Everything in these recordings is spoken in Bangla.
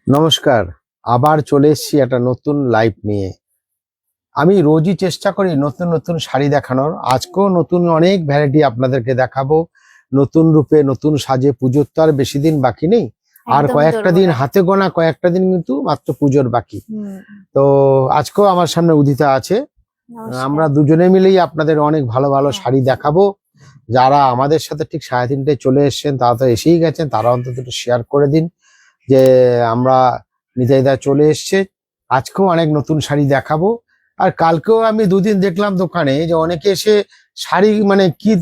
নমস্কার। আবার চলে এসেছি একটা নতুন লাইভ নিয়ে। আমি রোজই চেষ্টা করি নতুন নতুন শাড়ি দেখানোর। আজকেও নতুন অনেক ভ্যারাইটি আপনাদেরকে দেখাবো, নতুন রূপে নতুন সাজে। পুজোর তো আর বেশি দিন বাকি নেই, আর একদম কয়েকটা দিন দোরগোড়ায়। হাতে গোনা, কয়েকটা দিন কিন্তু মাত্র পুজোর বাকি। তো আজকেও আমার সামনে উদিতা আছে। নমস্কার। আমরা দুজনে মিলেই আপনাদের অনেক ভালো ভালো হ্যাঁ। শাড়ি দেখাবো। যারা আমাদের সাথে ঠিক 3:30টায় চলে এসেছেন, তারা তো এসেই গেছেন, তারা অন্তত একটু শেয়ার করে দিন যে আমরা নিতাইদা চলে এসছে। আজকেও অনেক নতুন শাড়ি দেখাবো। আর কালকেও আমি দুদিন দেখলাম দোকানে যে অনেকে এসে শাড়ি মানে কি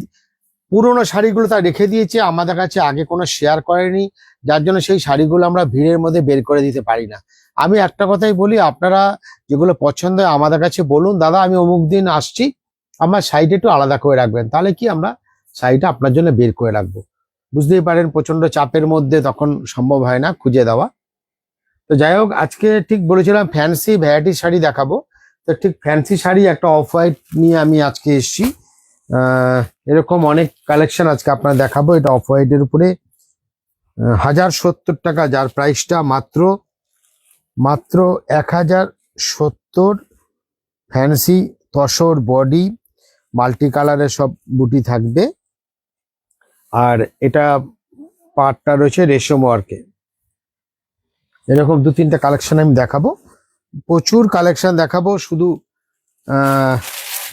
পুরোনো শাড়িগুলো তা রেখে দিয়েছে, আমাদের কাছে আগে কোনো শেয়ার করেনি, যার জন্য সেই শাড়িগুলো আমরা ভিড়ের মধ্যে বের করে দিতে পারি না। আমি একটা কথাই বলি, আপনারা যেগুলো পছন্দ হয় আমাদের কাছে বলুন, দাদা আমি অমুক দিন আসছি, আমার শাড়িটা একটু আলাদা করে রাখবেন, তাহলে কি আমরা শাড়িটা আপনার জন্য বের করে রাখবো। বুঝতেই পারেন প্রচন্ড চাপের মধ্যে তখন সম্ভব হয় না খুঁজে দেওয়া। তো যাই হোক, আজকে ঠিক বলেছিলাম ফ্যান্সি ভ্যারাইটি শাড়ি দেখাবো। তো ঠিক ফ্যান্সি শাড়ি একটা অফ হোয়াইট নিয়ে আমি আজকে এসেছি। এরকম অনেক কালেকশন আজকে আপনার দেখাবো। এটা অফ হোয়াইটের উপরে 1070 টাকা, যার প্রাইসটা মাত্র মাত্র 1070। ফ্যান্সি তসর বডি, মাল্টি কালারের সব বুটি থাকবে। আর এটা পাটটা রয়েছে রেশম ওয়ার্কে। এরকম 2-3টা কালেকশন আমি দেখাবো, প্রচুর কালেকশন দেখাবো। শুধু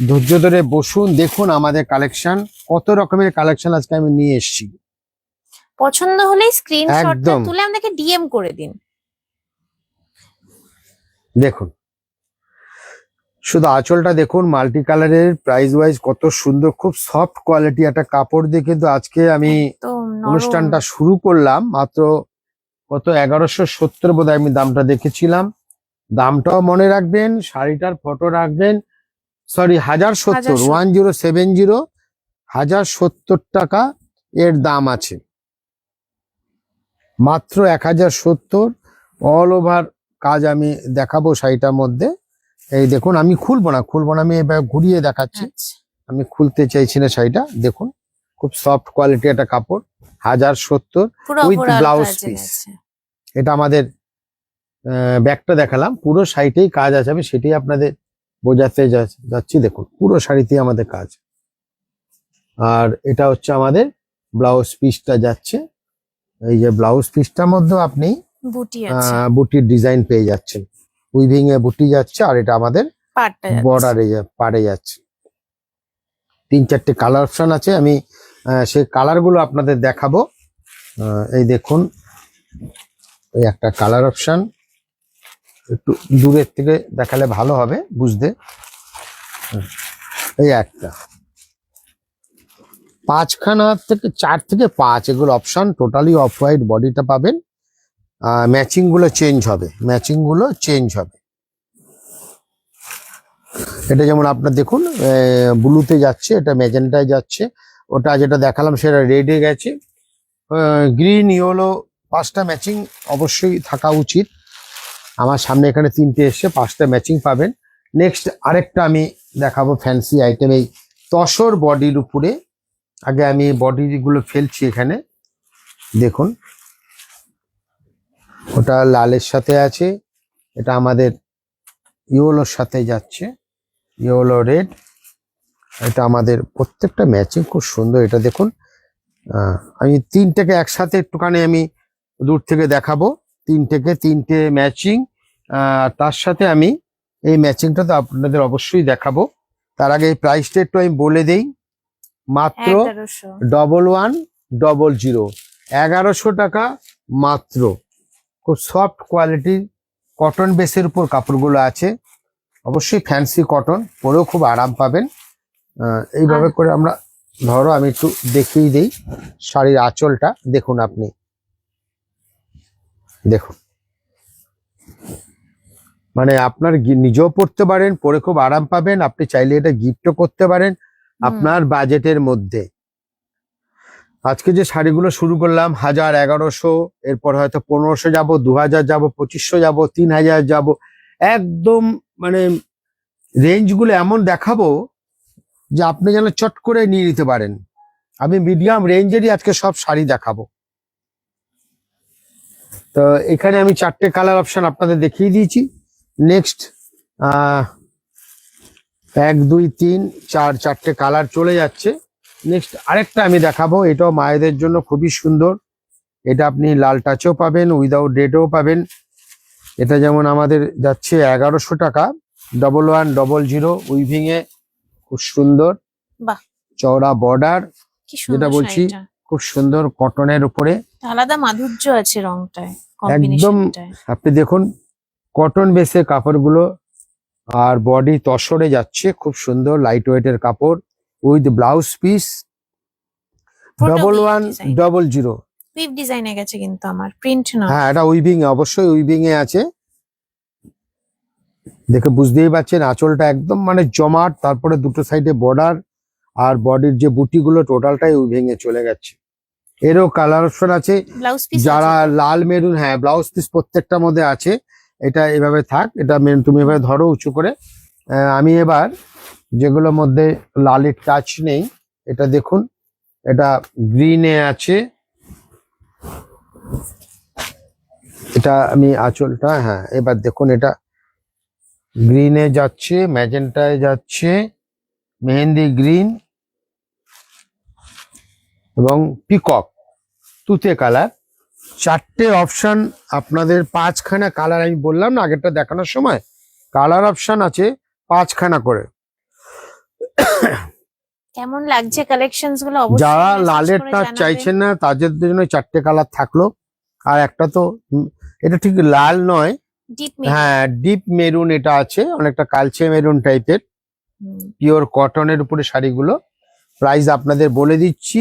ধৈর্য ধরে বসুন, দেখুন আমাদের কালেকশন, কত রকমের কালেকশন আজকে আমি নিয়ে এসেছি। পছন্দ হলেই স্ক্রিনশটটা একদম তুলে আমাদেরকে ডিএম করে দিন। দেখুন, শুধু আঁচলটা দেখুন, মাল্টি কালারের, প্রাইস ওয়াইজ কত সুন্দর, খুব সফট কোয়ালিটি একটা কাপড় দিয়ে কিন্তু আজকে আমি একদম নরম। অনুষ্ঠানটা শুরু করলাম। মাত্র কত 1170 বোধহয় আমি দামটা দেখেছিলাম। দামটাও মনে রাখবেন, শাড়িটার ফটো রাখবেন। সরি, 1070, 1070, 1070 টাকা এর দাম আছে। মাত্র 1070, অল ওভার কাজ আমি দেখাবো শাড়িটার মধ্যে। এই দেখুন, আমি খুলবো না, আমি এবার ঘুরিয়ে দেখাচ্ছি। আচ্ছা। আমি খুলতে চাইছি না শাড়িটা। দেখুন, খুব সফট কোয়ালিটি একটা কাপড়, 1070 পুরো উইথ ওভারঅল ব্লাউজ কাজে পিস। গেছে। এটা আমাদের ব্যাগটা দেখালাম, পুরো শাড়িতেই কাজ আছে, আমি সেটাই আপনাদের বোঝাতে যাচ্ছি। দেখুন, পুরো শাড়িতেই আমাদের কাজ। আর এটা হচ্ছে আমাদের ব্লাউজ পিসটা যাচ্ছে। এই যে ব্লাউজ পিসটার মধ্যে আপনি বুটি আছে, বুটির ডিজাইন পেয়ে যাচ্ছেন, উইভিং এ বুটি যাচ্ছে। আর এটা আমাদের পাটটা যাচ্ছে। বর্ডারে পাড়ে যাচ্ছে। 3-4টে কালার অপশন আছে, আমি সেই কালার গুলো আপনাদের দেখাবো। এই দেখুন, এই একটা কালার অপশন, একটু দূরের থেকে দেখালে ভালো হবে বুঝতে। এই একটা 5খানা থেকে 4 থেকে 5 এগুলো অপশন, টোটালি অফ হোয়াইট বডিটা পাবেন। ম্যাচিং গুলো চেঞ্জ হবে। এটা যেমন আপনার দেখুন, ব্লুতে যাচ্ছে, এটা ম্যাজেন্টায় যাচ্ছে, ওটা যেটা দেখালাম সেটা রেডে গেছে। গ্রিন, ইয়েলো, 5টা ম্যাচিং অবশ্যই থাকা উচিত। আমার সামনে এখানে 3টে এসছে, 5টা ম্যাচিং পাবেন। নেক্সট আরেকটা আমি দেখাবো ফ্যান্সি আইটেম, এই তসর বডির উপরে। আগে আমি বডিগুলো ফেলছি এখানে, দেখুন ওটা লালের সাথে আছে, এটা আমাদের ইয়েলোর সাথে যাচ্ছে, ইয়েলো রেড। এটা আমাদের প্রত্যেকটা ম্যাচিং খুব সুন্দর। এটা দেখুন, আমি 3টাকে একসাথে একটুখানি আমি দূর থেকে দেখাবো। 3টে ম্যাচিং, তার সাথে আমি এই ম্যাচিংটা তো আপনাদের অবশ্যই দেখাবো। তার আগে এই প্রাইসটা একটু আমি বলে দেই, মাত্র 1100, 1100 টাকা মাত্র। খুব সফট কোয়ালিটির কটন বেসের উপর কাপড়গুলো আছে, অবশ্যই ফ্যান্সি কটন, পরেও খুব আরাম পাবেন। এইভাবে করে আমরা, ধরো আমি একটু দেখিয়ে দিই শাড়ির আঁচলটা। দেখুন, আপনি দেখুন, মানে আপনার নিজেও পরতে পারেন, পরে খুব আরাম পাবেন। আপনি চাইলে এটা গিফটও করতে পারেন আপনার বাজেটের মধ্যে। আজকে যে শাড়িগুলো শুরু করলাম 1000, 1100, এরপর হয়তো 1500 যাবো, 2000 যাবো, 2500 যাবো, 3000 যাবো, একদম মানে রেঞ্জগুলো এমন দেখাবো যে আপনি যেন চট করে নিয়ে নিতে পারেন। আমি মিডিয়াম রেঞ্জেরই আজকে সব শাড়ি দেখাবো। তো এখানে আমি 4টে কালার অপশন আপনাদের দেখিয়ে দিয়েছি। নেক্সট 1 2 3 4 4টে কালার চলে যাচ্ছে। নেক্সট আরেকটা আমি দেখাবো, এটাও মায়েদের জন্য খুবই সুন্দর। এটা আপনি লাল টাচও পাবেন, উইদাউট ডেটও পাবেন। এটা যেমন আমাদের যাচ্ছে 1100 টাকা, 1100 উইভিং এ, খুব সুন্দর বাহ, চওড়া বর্ডার, কি সুন্দর যেটা বলছি শাড়িটা। খুব সুন্দর কটনের উপরে আলাদা মাধুর্য আছে রংটায়, একদম। কম্বিনেশনটায়। আপনি দেখুন কটন বেসে কাপড়গুলো, আর বডি তসরে যাচ্ছে, খুব সুন্দর লাইট ওয়েটের কাপড় উইথ ব্লাউজ পিস, 1100। উইভ ডিজাইনে গেছে কিন্তু আমার, প্রিন্ট না। হ্যাঁ, এটা উইভিং এ, অবশ্যই উইভিং এ আছে। দেখে বুঝতেই পারছেন আঁচলটা একদম মানে জমাট, তারপরে দুটো সাইডে বর্ডার, আর বডির যে বুটিগুলো টোটালটাই উইভিং এ চলে গেছে। এরও কালার অপশন আছে, ব্লাউজ পিস যারা লাল মেরুন, হ্যাঁ ব্লাউজ পিস প্রত্যেকটার মধ্যে আছে। এটা এভাবে থাক, এটা তুমি এভাবে ধরো উঁচু করে। আমি এবার যেগুলোর মধ্যে লালের টাচ নেই, এটা দেখুন, এটা গ্রিনে আছে। এটা আমি আঁচলটা, হ্যাঁ এবার দেখুন, এটা গ্রিনে যাচ্ছে, ম্যাজেন্টায় যাচ্ছে, মেহেন্দি গ্রিন এবং পিকক তুতে কালার। 4টে অপশন আপনাদের, 5খানা কালার আমি বললাম না আগেরটা দেখানোর সময়, কালার অপশন আছে 5খানা করে। কেমন লাগছে কালেকশনস গুলো অবশ্যই যারা message লালের করে টাচ জানাবেন। চাইছেন না তাদের জন্য 4টে কালার থাকলো। আর একটা তো এটা ঠিক লাল নয়, ডিপ হ্যাঁ ডিপ মেরুন এটা আছে, অনেকটা কালচে মেরুন টাইপের, পিওর কটনের উপরে শাড়িগুলো। প্রাইস আপনাদের বলে দিচ্ছি,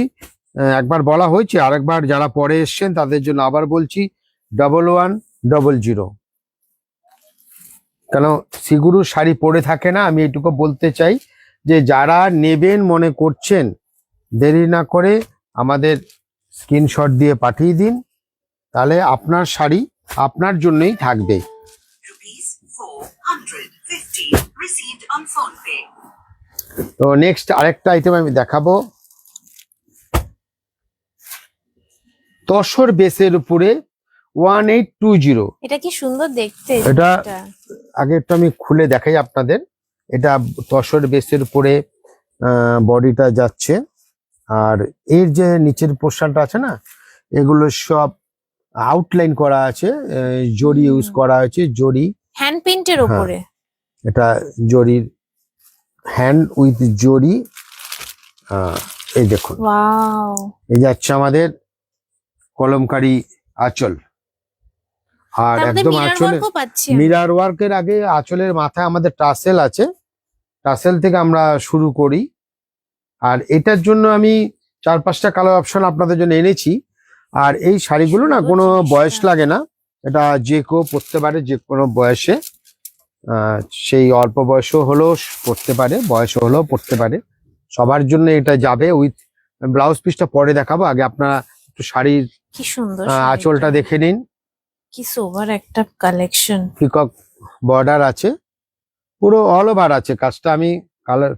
একবার বলা হয়েছে, আরেকবার যারা পরে এসছেন তাদের জন্য আবার বলছি, 1100। কেন সিগুরু শাড়ি পরে থাকে না, আমি এইটুকু বলতে চাই যে যারা নেবেন মনে করছেন, দেরি না করে আমাদের স্ক্রিনশট দিয়ে পাঠিয়ে দিন, তাহলে আপনার শাড়ি আপনার জন্যই থাকবে। ₹450 received on PhonePe. তো নেক্সট আরেকটা আইটেম আমি দেখাবো, তসর বেসের উপরে 1820। এটা কি সুন্দর দেখতে। এটা জিনিসটা। আগে একটু আমি খুলে দেখাই আপনাদের। এটা তসর বেসের উপরে বডিটা যাচ্ছে, আর এর যে নিচের পোর্শনটা আছে না, এগুলো সব আউটলাইন করা আছে, জরি ইউজ করা হয়েছে, জরি হ্যান্ড প্রিন্টের উপরে। এটা জরির হ্যান্ড উইথ জরি। এই দেখুন, ওয়াও, এই যাচ্ছে আমাদের কলমকারী আঁচল, আর তার মধ্যে একদম মিরর আঁচলে ওয়ার্কও পাচ্ছি আমি। মিরার ওয়ার্কের আগে আঁচলের মাথায় আমাদের টাসেল আছে, টাসেল থেকে আমরা শুরু করি। আর এটার জন্য আমি 4-5টা কালার অপশন আপনাদের জন্য এনেছি। আর এই শাড়িগুলো না সুন্দর কোনো জিনিসটা। বয়স লাগে না, এটা যে কেউ পরতে পারে, যে কোনো বয়সে। সেই অল্প বয়সও হলেও পরতে পারে, বয়সও হলেও পরতে পারে, সবার জন্য এটা যাবে। উইথ ব্লাউজ পিসটা পরে দেখাবো, আগে আপনারা একটু শাড়ির কি সুন্দর আঁচলটা শাড়িটা। দেখে নিন। কি সোবার একটা কালেকশন। পিকক বর্ডার আছে, পুরো অল ওভার আছে কাজটা। আমি কালার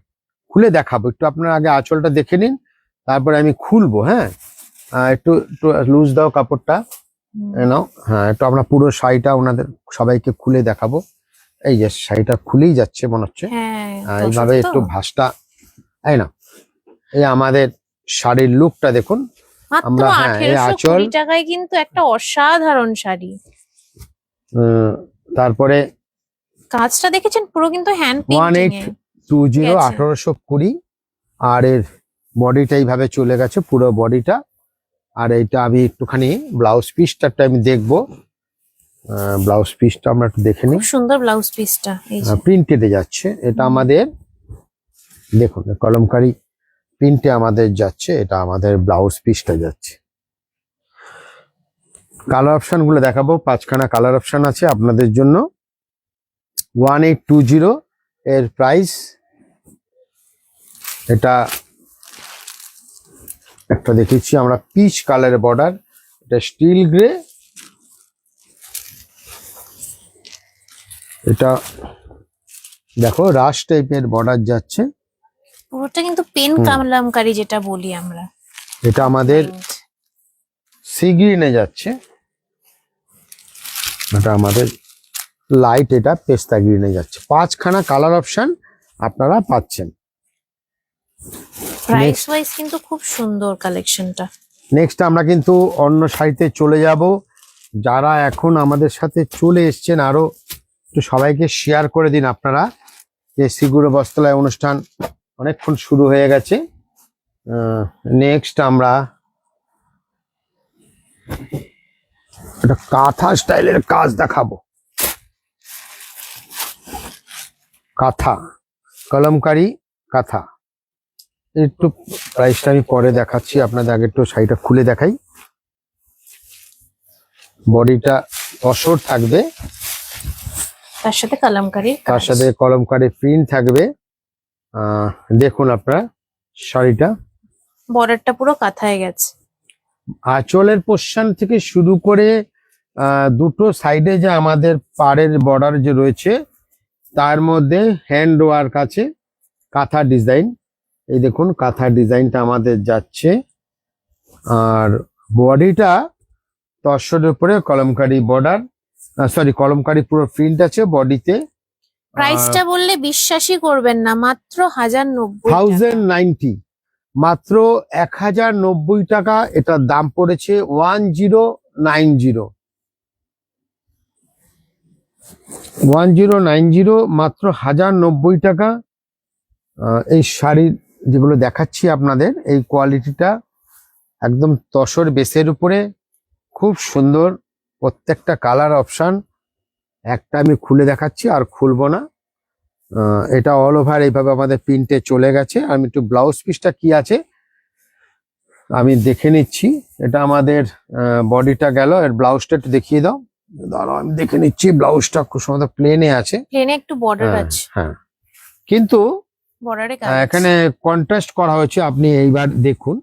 খুলে দেখাবো, একটু আপনারা আগে আঁচলটা দেখে নিন, তারপরে আমি খুলবো। হ্যাঁ, একটু একটু লুজ দাও কাপড়টা, নাও। হ্যাঁ, একটু আমরা পুরো শাড়িটা ওনাদের সবাইকে খুলে দেখাবো। এই যে শাড়িটা খুলেই যাচ্ছে মনে হচ্ছে, হ্যাঁ, এইভাবে তসর তো। একটু ভাঁজটা, এই না, এই আমাদের শাড়ির লুকটা দেখুন। মাত্র আমরা, হ্যাঁ, এই 1820 আঁচল। টাকায় কিন্তু একটা অসাধারণ শাড়ি। তারপরে কাজটা দেখেছেন পুরো কিন্তু হ্যান্ড পেইন্টিং এ। 1820, গেছে। 1820। আর এর বডিটা এইভাবে চলে গেছে, পুরো বডিটা। আর এইটা আমি একটুখানি ব্লাউজ পিসটা আমি দেখবো, ব্লাউজ পিসটা আমরা একটু দেখে নিই। খুব সুন্দর ব্লাউজ পিসটা, এই যে। প্রিন্টেডে যাচ্ছে এটা আমাদের, দেখুন কলমকারী প্রিন্টে আমাদের যাচ্ছে, এটা আমাদের ব্লাউজ পিসটা যাচ্ছে। কালার অপশন গুলো দেখাবো, 5খানা কালার অপশন আছে আপনাদের জন্য। 1820 এর প্রাইস। এটা একটা দেখেছি আমরা পিচ কালারের বর্ডার, এটা স্টিল গ্রে। এটা দেখো রাশ টাইপের বর্ডার যাচ্ছে, পুরোটা কিন্তু পেন কামলামকারী যেটা বলি আমরা। এটা আমাদের সি গ্রিনে যাচ্ছে। এটা আমাদের লাইট, এটা পেস্তা গ্রিনে যাচ্ছে। 5খানা কালার অপশন আপনারা পাচ্ছেন। প্রাইস ওয়াইজ কিন্তু খুব সুন্দর কালেকশনটা। নেক্সট আমরা কিন্তু অন্য শাড়িতে চলে যাব। যারা এখন আমাদের সাথে চলে এসছেন আরো একটু সবাইকে শেয়ার করে দিন আপনারা, যে সিগুরো বস্ত্রালয় অনুষ্ঠান অনেকক্ষণ শুরু হয়ে গেছে। নেক্সট আমরা একটা কাঁথা স্টাইলের কাজ দেখাবো। কাঁথা, কলমকারি কাঁথা। একটু প্রাইসটা আমি পরে দেখাচ্ছি আপনাদের, আগে একটু শাড়িটা খুলে দেখাই। বডিটা তসর থাকবে, তার সাথে কালামকারী, তার সাথে কলমকারি প্রিন্ট থাকবে। দেখুন আপনারা শাড়িটা, বর্ডারটা পুরো কাঁথায় গেছে। আঁচলের পোর্শন থেকে শুরু করে দুটো সাইডে যে আমাদের পাড়ের বর্ডার যে রয়েছে, তার মধ্যে হ্যান্ড ওয়ার্ক আছে, কাঁথা ডিজাইন। এই দেখুন কাঁথা ডিজাইনটা আমাদের যাচ্ছে। আর বডিটা তসরের উপরে কলমকারি বর্ডার, সরি কলমকারি পুরো প্রিন্ট আছে বডিতে। প্রাইসটা বললে বিশ্বাসই করবেন না, মাত্র 1090 1090, মাত্র 1090 টাকা এটার দাম পড়েছে। 1090, 1090 মাত্র 1090 টাকা। এই শাড়ির যেগুলো দেখাচ্ছি আপনাদের, এই কোয়ালিটিটা একদম তসর বেসের উপরে, খুব সুন্দর। প্রত্যেকটা কালার অপশন, একটা আমি খুলে দেখাচ্ছি আর খুলবো না। এটা অল ওভার এইভাবে আমাদের প্রিন্টে চলে গেছে। আমি একটু ব্লাউজ পিসটা কি আছে আমি দেখে নিচ্ছি। এটা আমাদের বডিটা গেল, এর ব্লাউজটা একটু দেখিয়ে দাও। দাঁড়াও আমি দেখে নিচ্ছি। ব্লাউজটা খুব সুন্দর প্লেনে আছে, প্লেনে একটু বর্ডার হ্যাঁ আছে, হ্যাঁ, কিন্তু বর্ডারে এখানে কন্ট্রাস্ট করা হয়েছে। আপনি এইবার দেখুন,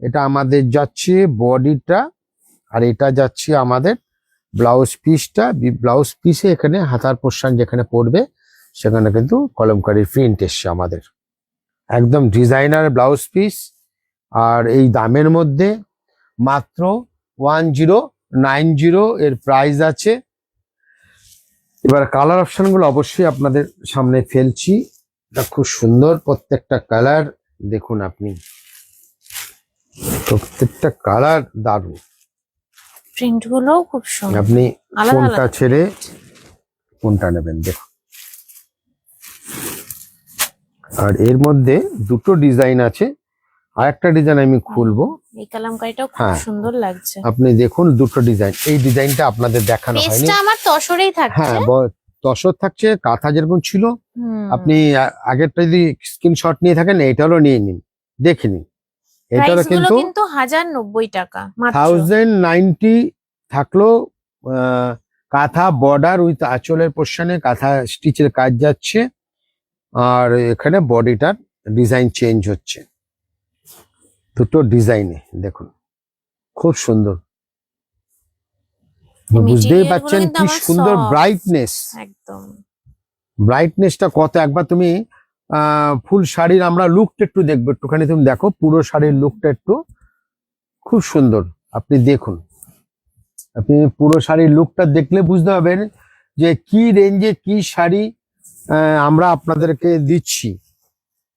এটা আমাদের যাচ্ছে বডিটা, আর এটা যাচ্ছে আমাদের ব্লাউজ পিসটা। ব্লাউজ পিসে এখানে হাতার পোর্শন যেখানে পড়বে সেখানে কিন্তু কলমকারির প্রিন্ট এসছে আমাদের, একদম ডিজাইনার ব্লাউজ পিস। আর এই দামের মধ্যে মাত্র 1090 এর প্রাইস আছে। এবার কালার অপশন গুলো অবশ্যই আপনাদের সামনে ফেলছি। এটা খুব সুন্দর প্রত্যেকটা কালার, দেখুন আপনি প্রত্যেকটা কালার দারুণ। প্রিন্ট গুলোও খুব সুন্দর, আপনি আলাদা কোনটা আলাদা। ছেড়ে কোনটা নেবেন দেখুন। আর এর মধ্যে দুটো ডিজাইন আছে, আর একটা ডিজাইন আমি খুলবো। এই কালামকারীটাও খুব হ্যাঁ। সুন্দর লাগছে। আপনি দেখুন দুটো ডিজাইন, এই ডিজাইনটা আপনাদের দেখানো হয়নি। পেজটা আমার তসরেই থাকছে। হ্যাঁ তসর থাকছে, কাঁথা যেরকম ছিল। হুম। আপনি আগেরটা যদি স্ক্রিনশট নিয়ে থাকেন এটারও নিয়ে নিন, দেখে নিন। এটারও প্রাইস গুলো কিন্তু কিন্তু 1090 টাকা মাত্র। 1090 থাকলো। কাঁথা বর্ডার উইথ আঁচলের পোর্শনে কাঁথা স্টিচের কাজ যাচ্ছে, আর এখানে বডিটার ডিজাইন চেঞ্জ হচ্ছে। দুটো ডিজাইনে দেখুন খুব সুন্দর, বুঝতেই Material পাচ্ছেন গুলো কিন্তু কি আবার সুন্দর soft, ব্রাইটনেস। একদম ব্রাইটনেসটা কত, একবার তুমি ফুল শাড়ির আমরা লুকটা একটু দেখবো, একটুখানি তুমি দেখো পুরো শাড়ির লুকটা একটু, খুব সুন্দর। আপনি দেখুন, আপনি পুরো শাড়ির লুকটা দেখলে বুঝতে পারবেন যে কি রেঞ্জে কি শাড়ি আমরা আপনাদেরকে দিচ্ছি।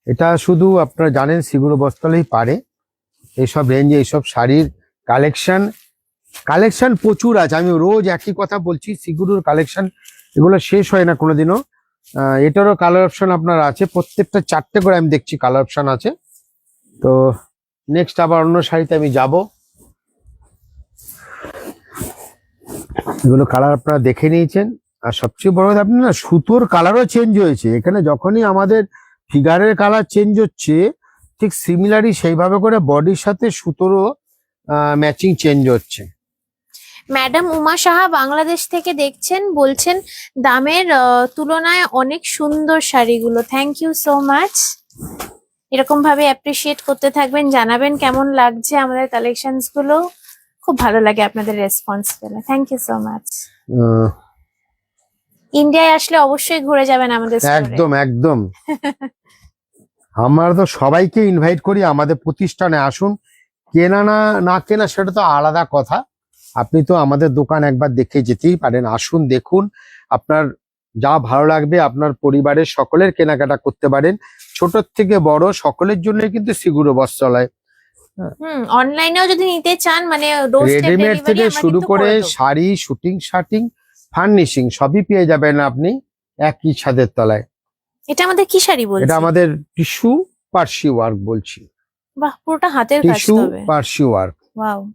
এটা শুধু আপনারা জানেন সিগুরো বস্ত্রালয়ই পারে এইসব রেঞ্জে এইসব শাড়ির কালেকশন প্রচুর আছে। আমি রোজ একই কথা বলছি, সিগুরোর কালেকশন এগুলো শেষ হয় না কোনোদিনও। এটারও কালার অপশন আপনার আছে, প্রত্যেকটা 4টে করে আমি দেখছি কালার অপশন আছে। তো নেক্সট আবার অন্য শাড়িতে আমি যাব। এগুলো কালার আপনারা দেখে নিয়েছেন। আর সবচেয়ে বড় কথা, আপনি না সুতোর কালারও চেঞ্জ হয়েছে এখানে। যখনই আমাদের ফিগারের কালার চেঞ্জ হচ্ছে, ঠিক সিমিলারই সেইভাবে করে বডির সাথে সুতোরও ম্যাচিং চেঞ্জ হচ্ছে। ম্যাডাম উমা সাহা বাংলাদেশ থেকে দেখছেন, বলছেন দামের তুলনায় অনেক সুন্দর শাড়িগুলো। Thank you so much. এরকম ভাবে অ্যাপ্রিসিয়েট করতে থাকবেন, জানাবেন কেমন লাগছে আমাদের কালেকশনস গুলো। খুব ভালো লাগে আপনাদের রেসপন্স পেলে। Thank you so much. ইন্ডিয়ায় আসলে অবশ্যই ঘুরে যাবেন আমাদের স্টোরে। একদম একদম। আমরা তো সবাইকে ইনভাইট করি আমাদের প্রতিষ্ঠানে আসুন। কেনা না কেনা সেটা তো আলাদা কথা, আপনি তো আমাদের দোকান একবার দেখে যেতেই পারেন, আসুন দেখুন, আপনার যা ভালো লাগবে আপনার পরিবারের সকলের কেনাকাটা করতে পারেন, ছোট থেকে বড় সকলের জন্য কিন্তু সিগুরো বস্ত্রালয়। অনলাইনেও যদি নিতে চান মানে ডোর স্টেপ রেডিমেড ডেলিভারি থেকে আমরা শুরু কিন্তু করে করে দেবো। শাড়ি, শুটিং শার্টিং, ফার্নিশিং সবই পেয়ে যাবেন আপনি একই ছাদের তলায়। এটা আমাদের কি শাড়ি এটা বলছি? আমাদের টিস্যু পার্সি ওয়ার্ক বলছি, বাহ, পুরোটা হাতের কাজ টিস্যু তবে। পার্সি ওয়ার্ক। ওয়াও।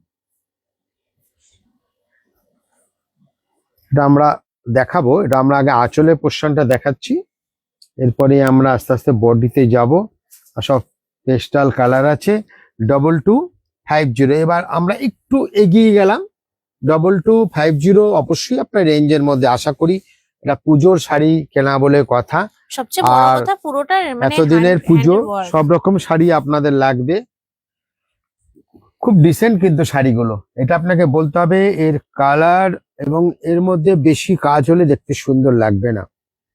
এটা আমরা দেখাবো, এটা আমরা আগে আঁচলের পোর্শনটা দেখাচ্ছি, এরপরে আমরা আস্তে আস্তে বডিতে যাব। আর সব পেস্টাল কালার আছে। 2250। এবার আমরা একটু এগিয়ে গেলাম। 2250 অবশ্যই আপনার রেঞ্জের মধ্যে, আশা করি এটা পুজোর শাড়ি কেনা বলে কথা। সবচেয়ে বড় আর কথা পুরোটা মানে এতদিনের পুজো হ্যান্ড ওয়ার্ক। সব রকম শাড়ি আপনাদের লাগবে, খুব ডিসেন্ট কিন্তু শাড়িগুলো, এটা আপনাকে বলতে হবে। এর কালার এবং এর মধ্যে বেশি কাজ হলে দেখতে সুন্দর লাগবে না,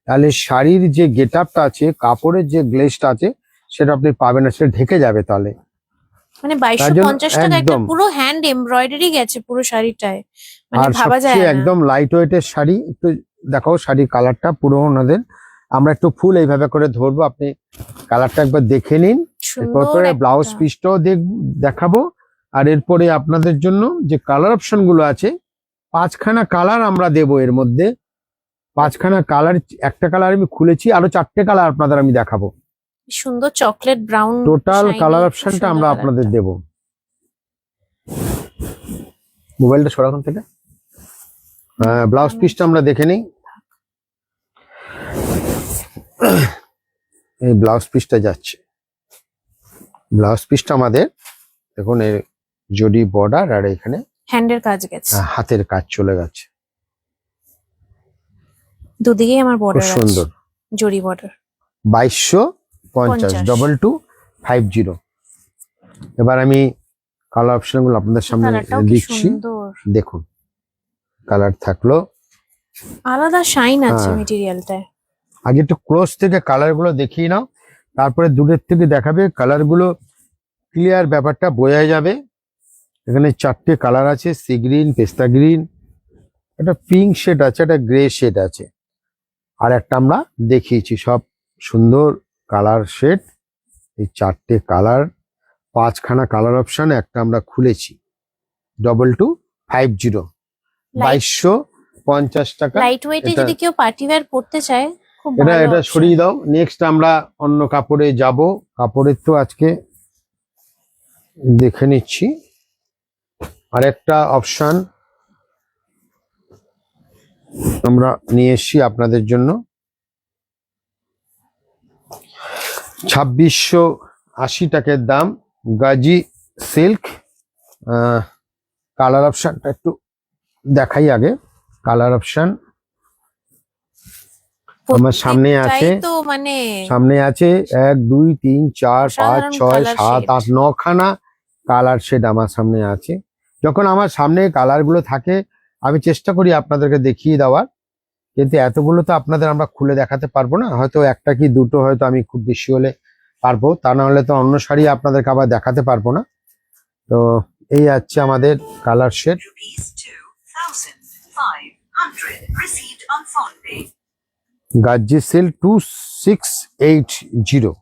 তাহলে শাড়ির যে গেট আপটা আছে, কাপড়ের যে গ্লেজটা আছে সেটা আপনি পাবেন না, সেটা ঢেকে যাবে তাহলে। মানে তার জন্য 2250 টাকা একটা একদম। পুরো হ্যান্ড এমব্রয়ডারি গেছে পুরো শাড়িটায়, মানে আর ভাবা যায় সবচেয়ে না। একদম লাইট ওয়েটের শাড়ি, একটু দেখাও শাড়ির কালারটা পুরো ওনাদের, আমরা একটু ফুল এইভাবে করে ধরবো, আপনি কালারটা একবার দেখে নিন। এরপর সুন্দর করে একটা। ব্লাউজ পিসটাও দেখাবো। আর এরপরে আপনাদের জন্য যে কালার অপশন গুলো আছে, 5খানা কালার আমরা দেবো এর মধ্যে। 5খানা কালার, একটা কালার আমি খুলেছি, আরো 4টে কালার আপনাদের আমি দেখাবো। সুন্দর চকলেট ব্রাউন টোটাল কালার অপশনটা আমরা আপনাদের দেব। মোবাইলটা সরাখন থেকে ব্লাউজ পিসটা আমরা দেখে নিই। এই ব্লাউজ পিসটা যাচ্ছে, ব্লাউজ পিসটা আমাদের দেখুন, এর জরি বর্ডার আর এখানে হ্যান্ডের কাজ গেছে, হাতের কাজ চলে গেছে, দুদিকেই আমার খুব বর্ডার আছে, সুন্দর। জরি বর্ডার। 2250, 2250। এবার আমি কালার অপশন গুলো আপনাদের সামনে কালারটাও কি দিচ্ছি, সুন্দর, দেখুন কালার থাকলো। আলাদা শাইন আছে হ্যাঁ। মেটেরিয়ালটায়। আগে একটু ক্লোজ থেকে কালার গুলো দেখিয়ে নাও, তারপরে দূরের থেকে দেখাবে, কালার গুলো ক্লিয়ার ব্যাপারটা বোঝা যাবে। এখানে 4টে কালার আছে, সি গ্রিন, পেস্তা গ্রিন, একটা পিঙ্ক শেড আছে, একটা গ্রে শেড আছে, আর একটা আমরা দেখিয়েছি। সব সুন্দর কালার শেড, এই 4টে কালার, 5খানা কালার অপশন, একটা আমরা খুলেছি। 2250, 2250 টাকা। লাইট ওয়েটে এটা- যদি কেউ পার্টি ওয়্যার পড়তে চায় খুব এটা ভালো এটা option। সরিয়ে দাও। নেক্সট আমরা অন্য কাপড়ে যাব, কাপড়ের তো আজকে দেখে নিচ্ছি। আরেকটা অপশন আমরা নিয়ে এসেছি আপনাদের জন্য, 2680 টাকার দাম, গাজি সিল্ক। কালার অপশনটা একটু দেখাই আগে। কালার অপশন আমার সামনে আছে, প্রত্যেকটাই তো মানে সামনে আছে 1 2 3 4 5 অসাধারণ 6 colour 7 shade। 8 9খানা কালার শেড আমার সামনে আছে। যখন আমার সামনে কালার গুলো থাকে আমি চেষ্টা করি আপনাদেরকে দেখিয়ে দেওয়ার, কিন্তু এতগুলো তো আপনাদের আমরা খুলে দেখাতে পারবো না, হয়তো একটা কি দুটো হয়তো আমি খুব বেশি হলে পারবো, তা না হলে তো অন্য শাড়ি আপনাদেরকে আবার দেখাতে পারবো না। তো এই আছে আমাদের colour shade. Rupees 2,500 received on phone pay. Gazi silk 2680।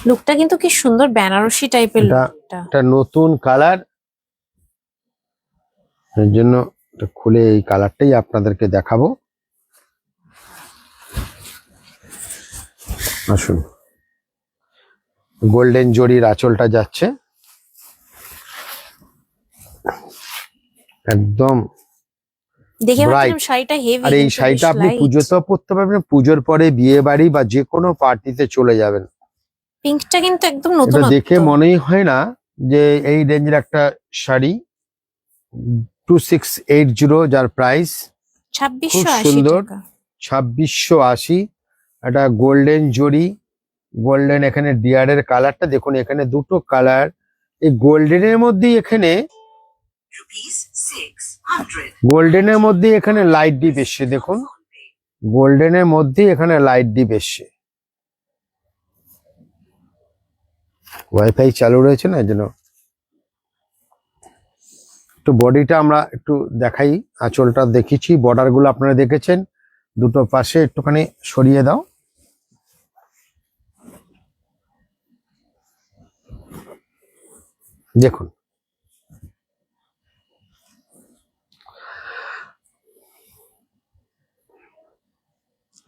লুকটা কিন্তু কি সুন্দর বেনারসি টাইপের এটা লুকটা। একটা নতুন কালার, এর জন্য এটা খুলে এই কালারটাই আপনাদেরকে দেখাবো। আসুন, গোল্ডেন জরির আঁচলটা যাচ্ছে, একদম দেখে bright। ভাবছিলাম শাড়িটা হেভি, আর এই শাড়িটা আপনি পুজোতেও পরতে পারবেন, পুজোর পরে বিয়ে বাড়ি বা যে কোনো পার্টিতে চলে যাবেন। পিঙ্কটা কিন্তু একদম এটা নতুন দেখে মনেই হয় না যে এই রেঞ্জের একটা শাড়ি। 2680 যার প্রাইস, খুব 2680 সুন্দর। টাকা। 2680, একটা গোল্ডেন জরি, গোল্ডেন এখানে ডিয়ারের কালারটা দেখুন, এখানে দুটো কালার, এই গোল্ডেনের মধ্যেই এখানে Rupees 600. গোল্ডেনের মধ্যে এখানে লাইট ডিপ এসছে, দেখুন Phone pay. গোল্ডেনের মধ্যে এখানে লাইট ডিপ এসছে। ওয়াইফাই চালু রয়েছে না, এই জন্য একটু বডিটা আমরা একটু দেখাই, আঁচলটা দেখিয়েছি, বর্ডার গুলো আপনারা দেখেছেন, দুটো পাশে একটুখানি সরিয়ে দাও। দেখুন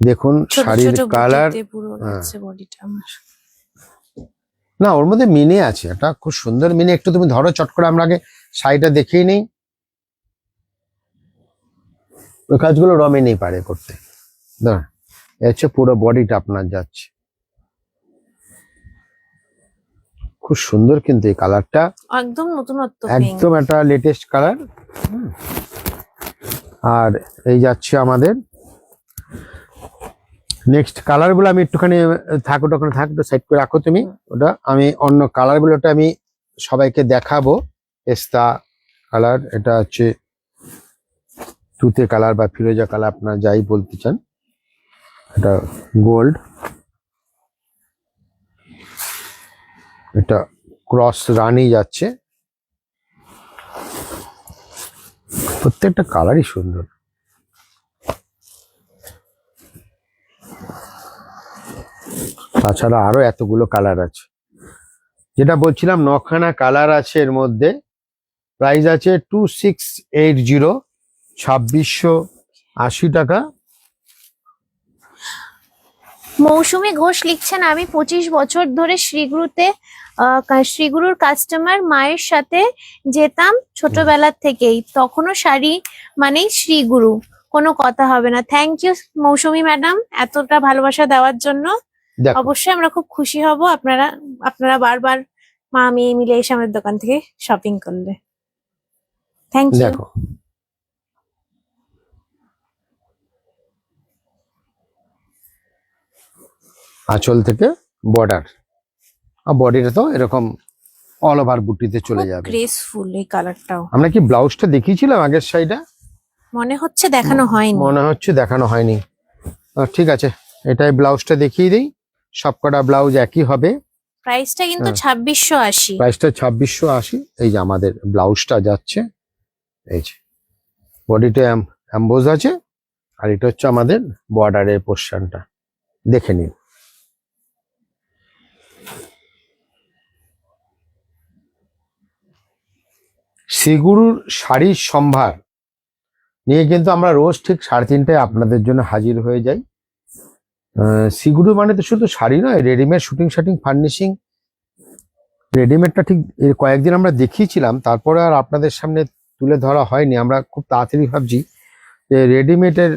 দেখুন ছোট শাড়ির ছোট কালার। বুটিতে পুরো হ্যাঁ। লাগছে বডিটা আমার। না, ওর মধ্যে মিনে আছে, এটা খুব সুন্দর মিনে। একটু তুমি ধরো চট করে, আমরা আগে শাড়িটা দেখিয়ে নেই। ওই কাজগুলো রমেনই পারে করতে। দাঁড়া, এ হচ্ছে পুরো বডিটা আপনার যাচ্ছে, খুব সুন্দর কিন্তু এই কালারটা, একদম নতুনত্ব পিঙ্ক। একদম একটা লেটেস্ট কালার। আর এই যাচ্ছে আমাদের নেক্সট কালার গুলো। আমি একটুখানি থাকো, ওখানে থাক, সাইড করে রাখো তুমি ওটা। আমি অন্য কালার গুলোটা আমি সবাইকে দেখাবো। পেস্তা কালার, এটা হচ্ছে তুতে কালার বা ফিরোজা কালার, আপনারা যাই বলতে চান। এটা গোল্ড, এটা ক্রস রানি যাচ্ছে। প্রত্যেকটা কালারই সুন্দর। তাছাড়া আরো এতগুলো কালার আছে, যেটা বলছিলাম 9খানা কালার আছে এর মধ্যে। প্রাইস আছে 2680, 2680 টাকা। মৌসুমী ঘোষ লিখছেন, আমি 25 বছর ধরে শ্রীগুরুর কাস্টমার, মায়ের সাথে যেতাম ছোটবেলার থেকেই, তখনও শাড়ি মানেই শ্রীগুরু, কোনো কথা হবে না। থ্যাংক ইউ মৌসুমী ম্যাডাম এতটা ভালোবাসা দেওয়ার জন্য। দেখো অবশ্যই আমরা খুব খুশি হব আপনারা বারবার মা মেয়ে মিলে এসে আমাদের দোকান থেকে শপিং করলে। Thank you. দেখো, আঁচল থেকে বর্ডার, আর বডিটা তো এরকম অল ওভার বুটিতে চলে যাবে। গ্রেসফুল এই কালারটাও। আমরা কি ব্লাউজটা দেখিয়েছিলাম আগের শাড়িটা? মনে হচ্ছে দেখানো হয়নি। মনে হচ্ছে দেখানো হয়নি। ঠিক আছে, এটাই ব্লাউজটা দেখিয়ে দিই। সবকটা ব্লাউজ একই হবে। প্রাইসটা কিন্তু হ্যাঁ। 2680। প্রাইসটা 2680। এই যে আমাদের ব্লাউজটা যাচ্ছে, এই যে বডিতে অ্যাম্বোজ আছে, আর এটা হচ্ছে আমাদের বর্ডারের পোর্শনটা, দেখে নিন। শ্রীগুরুর শাড়ির সম্ভার নিয়ে কিন্তু আমরা রোজ ঠিক 3:30টায় আপনাদের জন্য হাজির হয়ে যাই। শ্রীগুরু মানে তো শুধু শাড়ি নয়, রেডিমেড শুটিং শাটিং ফার্নিশিং। রেডিমেডটা ঠিক এর কয়েকদিন আমরা দেখিয়েছিলাম, তারপরে আর আপনাদের সামনে তুলে ধরা হয়নি। আমরা খুব তাড়াতাড়ি ভাবছি যে রেডিমেডের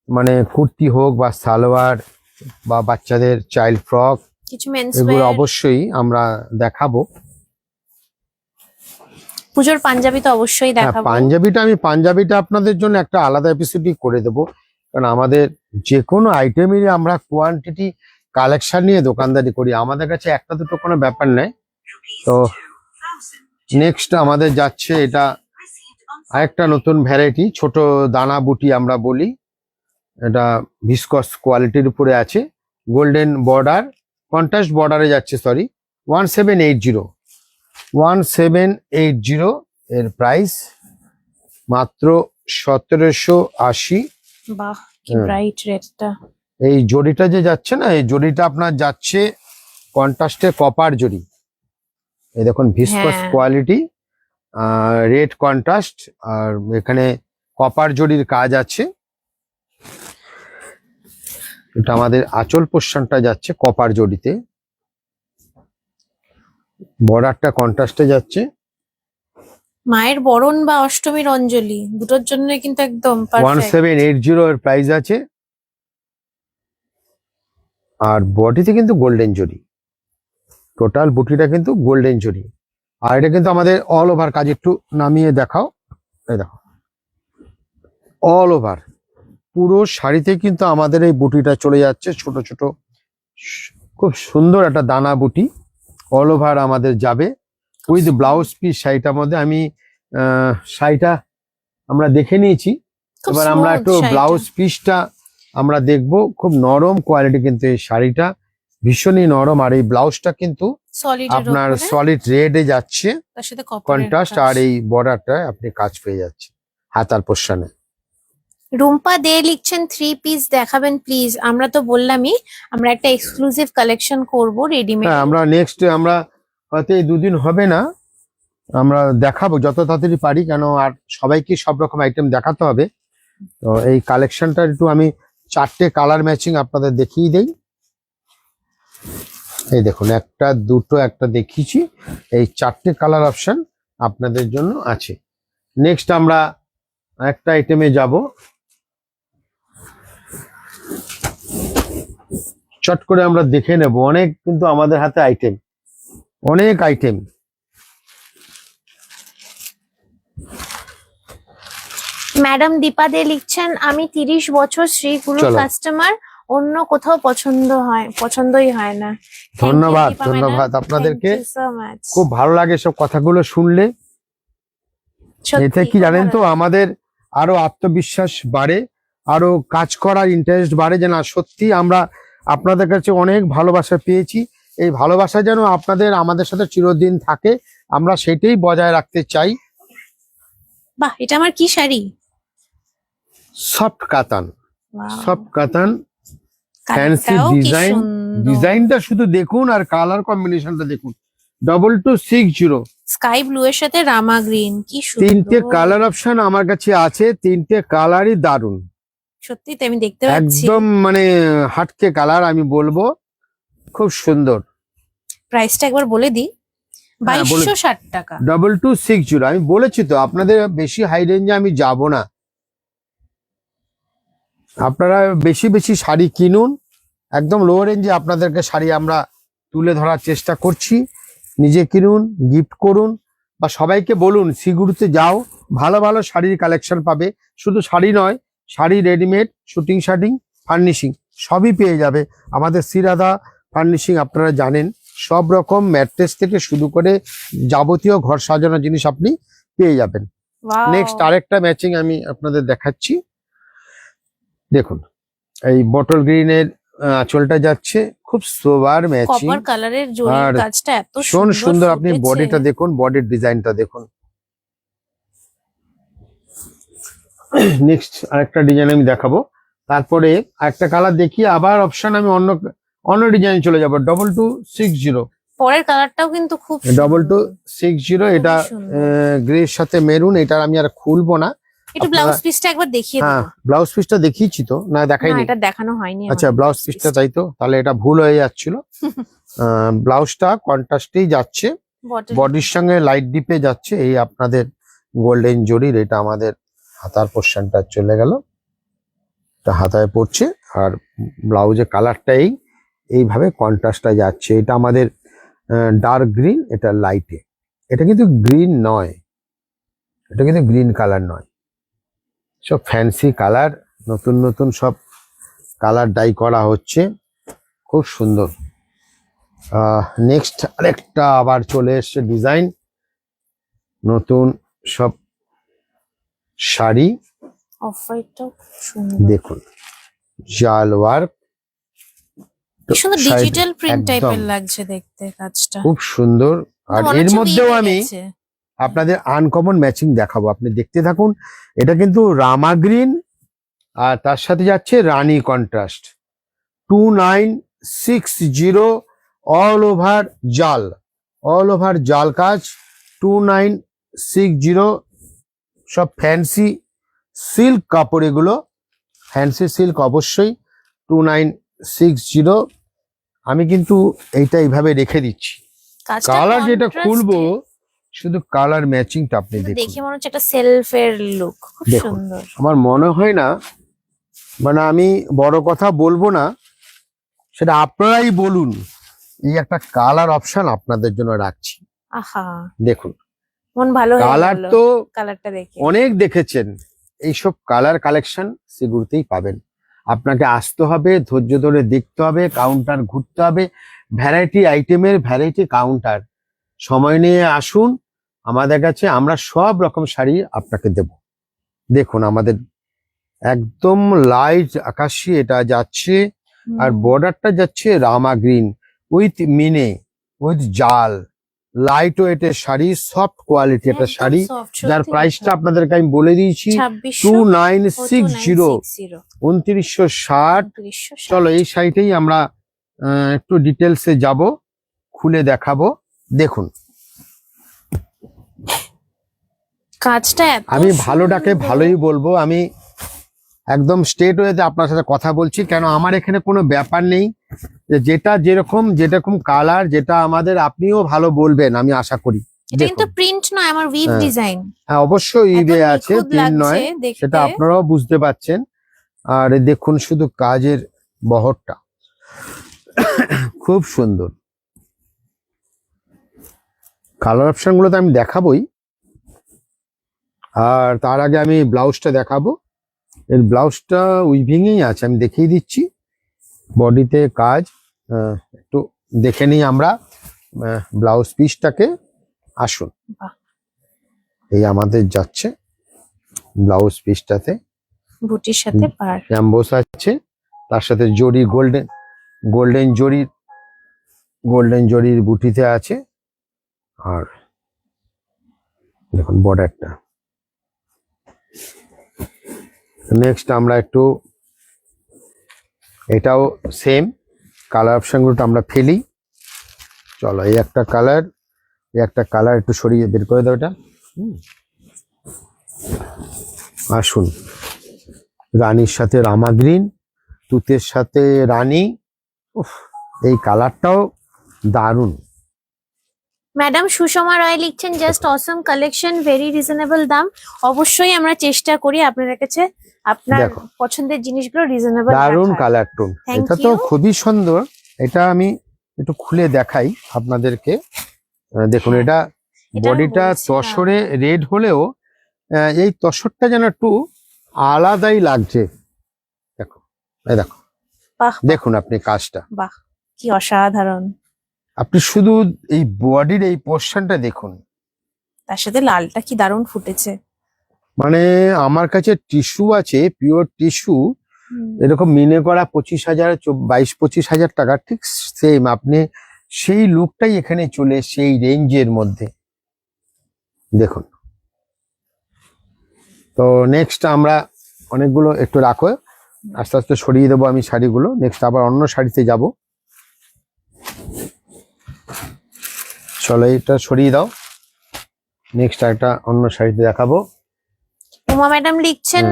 মানে কুর্তি হোক বা সালোয়ার বা বাচ্চাদের চাইল্ড ফ্রক, কিছু মেন্স এগুলো অবশ্যই আমরা দেখাবো। পুজোর পাঞ্জাবি তো অবশ্যই হ্যাঁ, দেখাবো। পাঞ্জাবিটা আপনাদের জন্য একটা আলাদা এপিসোডই করে দেবো, কারণ আমাদের যে কোনো আইটেমেরই আমরা কোয়ান্টিটি কালেকশন নিয়ে দোকানদারি করি, আমাদের কাছে একটা দুটো কোনো ব্যাপার নেই। Rupees তো 2000. নেক্সট আমাদের যাচ্ছে এটা Received on আরেকটা নতুন ভ্যারাইটি, ছোট দানা বুটি আমরা বলি। এটা ভিসকস কোয়ালিটির উপরে আছে, গোল্ডেন বর্ডার, কন্ট্রাস্ট বর্ডারে যাচ্ছে। সরি, 1780 এর প্রাইস মাত্র 1780। বাহ কি হ্যাঁ। ব্রাইট রেডটা। এই জড়িটা যে যাচ্ছে না, এই জড়িটা আপনার যাচ্ছে কন্ট্রাস্টে কপার জড়ি। এই দেখুন ভিসকস হ্যাঁ। কোয়ালিটি, রেড কন্ট্রাস্ট, আর এখানে কপার জড়ির কাজ আছে। এটা আমাদের আঁচল পোর্শনটা যাচ্ছে কপার জড়িতে, বর্ডারটা কন্ট্রাস্টে যাচ্ছে। মায়ের বরণ বা অষ্টমীর অঞ্জলি দুটোর জন্য কিন্তু একদম পারফেক্ট। 1780 এর প্রাইস আছে। আর বডিতে কিন্তু গোল্ডেন জড়ি, টোটাল বুটিটা কিন্তু গোল্ডেন জড়ি। আর এটা কিন্তু আমাদের অল ওভার কাজ, একটু নামিয়ে দেখাও। এই দেখো, অল ওভার পুরো শাড়িতে কিন্তু আমাদের এই বুটিটা চলে যাচ্ছে, ছোট ছোট খুব সুন্দর একটা দানা বুটি অল ওভার আমাদের যাবে উইথ ব্লাউজ পিস। শাড়িটার মধ্যে আমি শাড়িটা আমরা দেখে নিয়েছি, খুব এবার আমরা smooth একটু শাড়িটা। ব্লাউজ পিসটা আমরা দেখবো। খুব নরম কোয়ালিটি কিন্তু এই শাড়িটা, ভীষণই নরম। আর এই ব্লাউজটা কিন্তু সলিড আপনার সলিড রেডে যাচ্ছে তার সাথে কপারের কন্ট্রাস্ট, কাজ। আর এই বর্ডারটা আপনি কাজ পেয়ে যাচ্ছে হাতার পোর্শনে। রুম্পা দে লিখছেন 3 পিস দেখাবেন প্লিজ। আমরা তো বললামই আমরা একটা এক্সক্লুসিভ কালেকশন করব রেডিমেড। হ্যাঁ, আমরা নেক্সট আমরা হয়তো এই দুদিন হবে না, আমরা দেখাবো যত তাড়াতাড়ি পারি, কেন আর সবাইকে সব রকম আইটেম দেখাতে হবে। তো এই কালেকশনটা একটু আমি 4টে কালার ম্যাচিং আপনাদের দেখিয়ে দেই। এই দেখুন, একটা দুটো একটা দেখিয়েছি, এই 4টে কালার অপশন আপনাদের জন্য আছে। নেক্সট আমরা একটা আইটেমে যাব, চট করে আমরা দেখে নেব। অনেক কিন্তু আমাদের হাতে আইটেম, অনেক আইটেম। ম্যাডাম দীপা দে লিখছেন আমি 30 বছর শ্রীগুরু চলো। কাস্টমার, অন্য কোথাও পছন্দই হয় না। Thank you, ধন্যবাদ, দীপা ধন্যবাদ madam. আপনাদেরকে। Thank you so much. খুব ভালো লাগে সব কথাগুলো শুনলে। সত্যি, এতে কি খুব জানেন ভালো তো, লাগে। আমাদের আরো আত্মবিশ্বাস বাড়ে, আরো কাজ করার ইন্টারেস্ট বাড়ে, যে না সত্যি আমরা আপনাদের কাছে অনেক ভালোবাসা পেয়েছি। এই ভালোবাসা যেন আপনাদের আমাদের সাথে চিরদিন থাকে, আমরা সেটাই বজায় রাখতে চাই। বাহ, এটা আমার কি শাড়ি? সফট কাতান, Wow, সফট কাতান, ফ্যান্সি কালারটাও কি ডিজাইন। সুন্দর। ডিজাইনটা শুধু দেখুন আর কালার কম্বিনেশনটা দেখুন। 2260, স্কাই ব্লু এর সাথে রামা গ্রিন, কি সুন্দর। 3টে কালার অপশন আমার কাছে আছে, 3টে কালারই দারুন, সত্যি তো আমি দেখতে পাচ্ছি। একদম মানে হাটকে কালার আমি বলবো, খুব সুন্দর। প্রাইসটা একবার বলে দিই, হ্যাঁ, বলে 2260 টাকা। 2260। আমি বলেছি তো আপনাদের বেশি হাই রেঞ্জে আমি যাব না, আপনারা বেশি বেশি শাড়ি কিনুন। একদম লো রেঞ্জে আপনাদেরকে শাড়ি আমরা তুলে ধরার চেষ্টা করছি। নিজে কিনুন, গিফট করুন, বা সবাইকে বলুন শ্রীগুরুতে যাও, ভালো ভালো শাড়ির কালেকশন পাবে। শুধু শাড়ি নয়, sari, readymade, shooting shirting, furnishing সবই পেয়ে যাবে আমাদের শ্রীরাধা ফার্নিশিং। আপনারা জানেন সব রকম ম্যাট্রেস থেকে শুরু করে যাবতীয় ঘর সাজানোর জিনিস আপনি পেয়ে যাবেন। Wow, নেক্সট আরেকটা ম্যাচিং আমি আপনাদের দেখাচ্ছি। দেখুন, এই বটল গ্রিনের আঁচলটা যাচ্ছে, খুব সোবার ম্যাচিং, কপার কালারের জরির আর কাজটা এত ভীষণ সুন্দর। আপনি ফুটেছে। বডিটা দেখুন, বডির ডিজাইনটা দেখুন। নেক্সট আরেকটা ডিজাইন আমি দেখাবো, তারপরে আরেকটা কালার দেখিয়ে আবার অপশন আমি অন্য অন্য ডিজাইন চলে যাবো। 2260, পরের কালারটাও কিন্তু খুব সুন্দর। 2260, এটা সুন্দর। গ্রের সাথে মেরুন। এটা আমি আর খুলবো না। একটু ব্লাউজ পিসটা একবার দেখিয়ে হ্যাঁ, দেবো। ব্লাউজ পিসটা দেখিয়েছি তো, না না, দেখাইনি? এটা দেখানো হয়নি আচ্ছা, আমার ব্লাউজ পিসটা তাই তো, তাহলে এটা ভুল হয়ে যাচ্ছিল। ব্লাউজটা কন্ট্রাস্টেই যাচ্ছে, Bottle- বডির সঙ্গে লাইট ডিপে যাচ্ছে। এই আপনাদের গোল্ডেন জরির, এটা আমাদের হাতার পোর্শনটা চলে গেল, এটা হাতায় পড়ছে, আর ব্লাউজের কালারটা এইভাবে কন্ট্রাস্টটা যাচ্ছে। এটা আমাদের ডার্ক গ্রিন, এটা লাইটে। এটা কিন্তু গ্রিন নয়, এটা কিন্তু গ্রিন কালার নয়, সব ফ্যান্সি কালার, নতুন নতুন সব কালার ডাই করা হচ্ছে, খুব সুন্দর। নেক্সট আরেকটা আবার চলে এসছে ডিজাইন, নতুন সব শাড়ি। Off white টাও খুব সুন্দর। দেখুন, জাল ওয়ার্ক, কি সুন্দর শাড়ি ডিজিটাল প্রিন্ট একদম টাইপের লাগছে দেখতে কাজটা। খুব সুন্দর। আর মনে এর হচ্ছে মধ্যেও বিয়ে আমি গেছে। আপনাদের আনকমন ম্যাচিং দেখাবো, আপনি দেখতে থাকুন। এটা কিন্তু রামা গ্রিন, আর তার সাথে যাচ্ছে রানী কন্ট্রাস্ট। 2960, অল ওভার জাল, অল ওভার জাল কাজ। 2960, সব ফ্যান্সি সিল্ক কাপড়, এগুলো ফ্যান্সি সিল্ক অবশ্যই। 2960। আমি কিন্তু এইটা এইভাবে রেখে দিচ্ছি। কাজটা কালার যেটা contrasted, খুলবো, শুধু কালার ম্যাচিংটা আপনি কিন্তু দেখুন। দেখে মনে হচ্ছে একটা সেলফের লুক, খুব দেখুন। সুন্দর। আমার মনে হয় না, মানে আমি বড় কথা বলবো না, সেটা আপনারাই বলুন। এই একটা কালার অপশন আপনাদের জন্য রাখছি, আহা, দেখুন। মন ভালো হয়ে কালার গেল তো কালারটা দেখে। অনেক দেখেছেন, এইসব কালার কালেকশন শ্রীগুরুতেই পাবেন। আপনাকে আসতে হবে, ধৈর্য ধরে দেখতে হবে, কাউন্টার ঘুরতে হবে, ভ্যারাইটি আইটেমের ভ্যারাইটি কাউন্টার। সময় নিয়ে আসুন আমাদের কাছে, আমরা সব রকম শাড়ি আপনাকে দেব। দেখুন, আমাদের একদম লাইট আকাশি এটা যাচ্ছে, আর হুম, বর্ডারটা যাচ্ছে রামা গ্রিন উইথ মিনে। উইথ জাল, লাইট ওয়েটের শাড়ি, সফট কোয়ালিটি একটা শাড়ি, যার প্রাইসটা আপনাদেরকে আমি বলে দিয়েছি 2960, 2960। চলো এই শাড়িটাই আমরা একটু ডিটেলসে যাব, খুলে দেখাবো। দেখুন কাজটা আমি ভালোটাকে ভালোই বলবো, আমি একদম স্ট্রেট ওয়েতে আপনার সাথে কথা বলছি, কেন আমার এখানে কোনো ব্যাপার নেই যে যেটা যেরকম কালার, যেটা আমাদের আপনিও ভালো বলবেন আমি আশা করি। এটা কিন্তু প্রিন্ট নয়, আমার উইভ হ্যাঁ। ডিজাইন। হ্যাঁ অবশ্যই ইবে আছে, প্রিন্ট নয়, সেটা আপনারাও বুঝতে পাচ্ছেন। আর দেখুন শুধু কাজের বহরটা খুব সুন্দর। কালার অপশন গুলো তো আমি দেখাবোই, আর তার আগে আমি ব্লাউজটা দেখাবো। এর ব্লাউজটা উইভিংই আছে, আমি দেখিয়ে দিচ্ছি। বডিতে কাজ, একটু দেখে নিই আমরা ব্লাউজ পিসটাকে। আসুন, বাহ। এই আমাদের যাচ্ছে ব্লাউজ পিসটাতে বুটির সাথে পার, অ্যাম্বোস আছে, তার সাথে জরি গোল্ডেন জরির বুটিতে আছে। আর দেখুন বর্ডারটা। নেক্সট আমরা একটু, এটাও সেম কালার অপশন গুলো আমরা ফেলি। চলো এই একটা কালার একটু সরিয়ে বের করে দাও এটা। আসুন, রানীর সাথে রামা গ্রিন, তুতের সাথে রানী। উফ, এই কালারটাও দারুণ। ম্যাডাম সুষমা রায় লিখছেন জাস্ট অসম কালেকশন, ভেরি রিজনেবল দাম। অবশ্যই আমরা চেষ্টা করি আপনাদের কাছে আপনার দেখো। পছন্দের জিনিসগুলো রিজনেবল দারুণ কালার টোন, Thank এটা তো you. খুবই সুন্দর। এটা আমি একটু খুলে দেখাই আপনাদেরকে। দেখুন হ্যাঁ, এটা এটা বডিটা আমি বলছিলাম। তসরে রেড হলেও এই তসরটা যেন একটু আলাদাই লাগছে। দেখো এই দেখো, বাহ দেখুন আপনি কাজটা, বাহ, কি অসাধারণ। আপনি শুধু এই বডির এই পোর্শনটা দেখুন। তার সাথে লালটা কি দারুণ ফুটেছে। মানে আমার কাছে টিস্যু আছে, পিওর টিস্যু, এরকম মিনে করা 25,000, 22-25,000 টাকা, ঠিক সেম আপনি সেই লুকটাই এখানে চলে সেই রেঞ্জের মধ্যে। দেখুন, তো নেক্সট আমরা অনেকগুলো একটু রাখো, আস্তে আস্তে সরিয়ে দেবো আমি শাড়িগুলো। নেক্সট আবার অন্য শাড়িতে যাব। চলো এটা সরিয়ে দাও, নেক্সট একটা অন্য শাড়িতে দেখাবো। উমা ম্যাডাম লিখছেন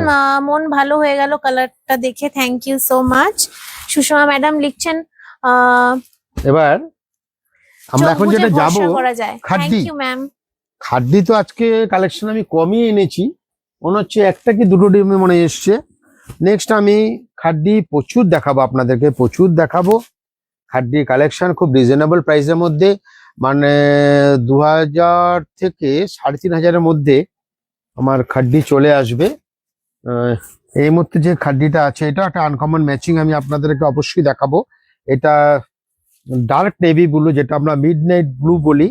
মন ভালো হয়ে গেল কালারটা দেখে, thank you so much. Sushma madam লিখছেন এবার আমরা এখন যেটা যাব, করা যায়। Khadi. Thank you ma'am. Khadi তো আজকে কালেকশন আমি কমই এনেছি, মনে হচ্ছে একটা কি দুটো ডিমে মনে এসছে। নেক্সট আমি খাদ্দি প্রচুর দেখাবো আপনাদেরকে, প্রচুর দেখাবো। খাদ্দি কালেকশন খুব রিজনেবল প্রাইসের মধ্যে, মানে 2000 থেকে 3,500-এর মধ্যে আমার খাদ্দি চলে আসবে। এই মুহূর্তে যে খাদ্দিটা আছে এটা একটা আনকমন ম্যাচিং, আমি আপনাদেরকে অবশ্যই দেখাবো। এটা ডার্ক নেভি ব্লু, যেটা আমরা মিড নাইট ব্লু বলি,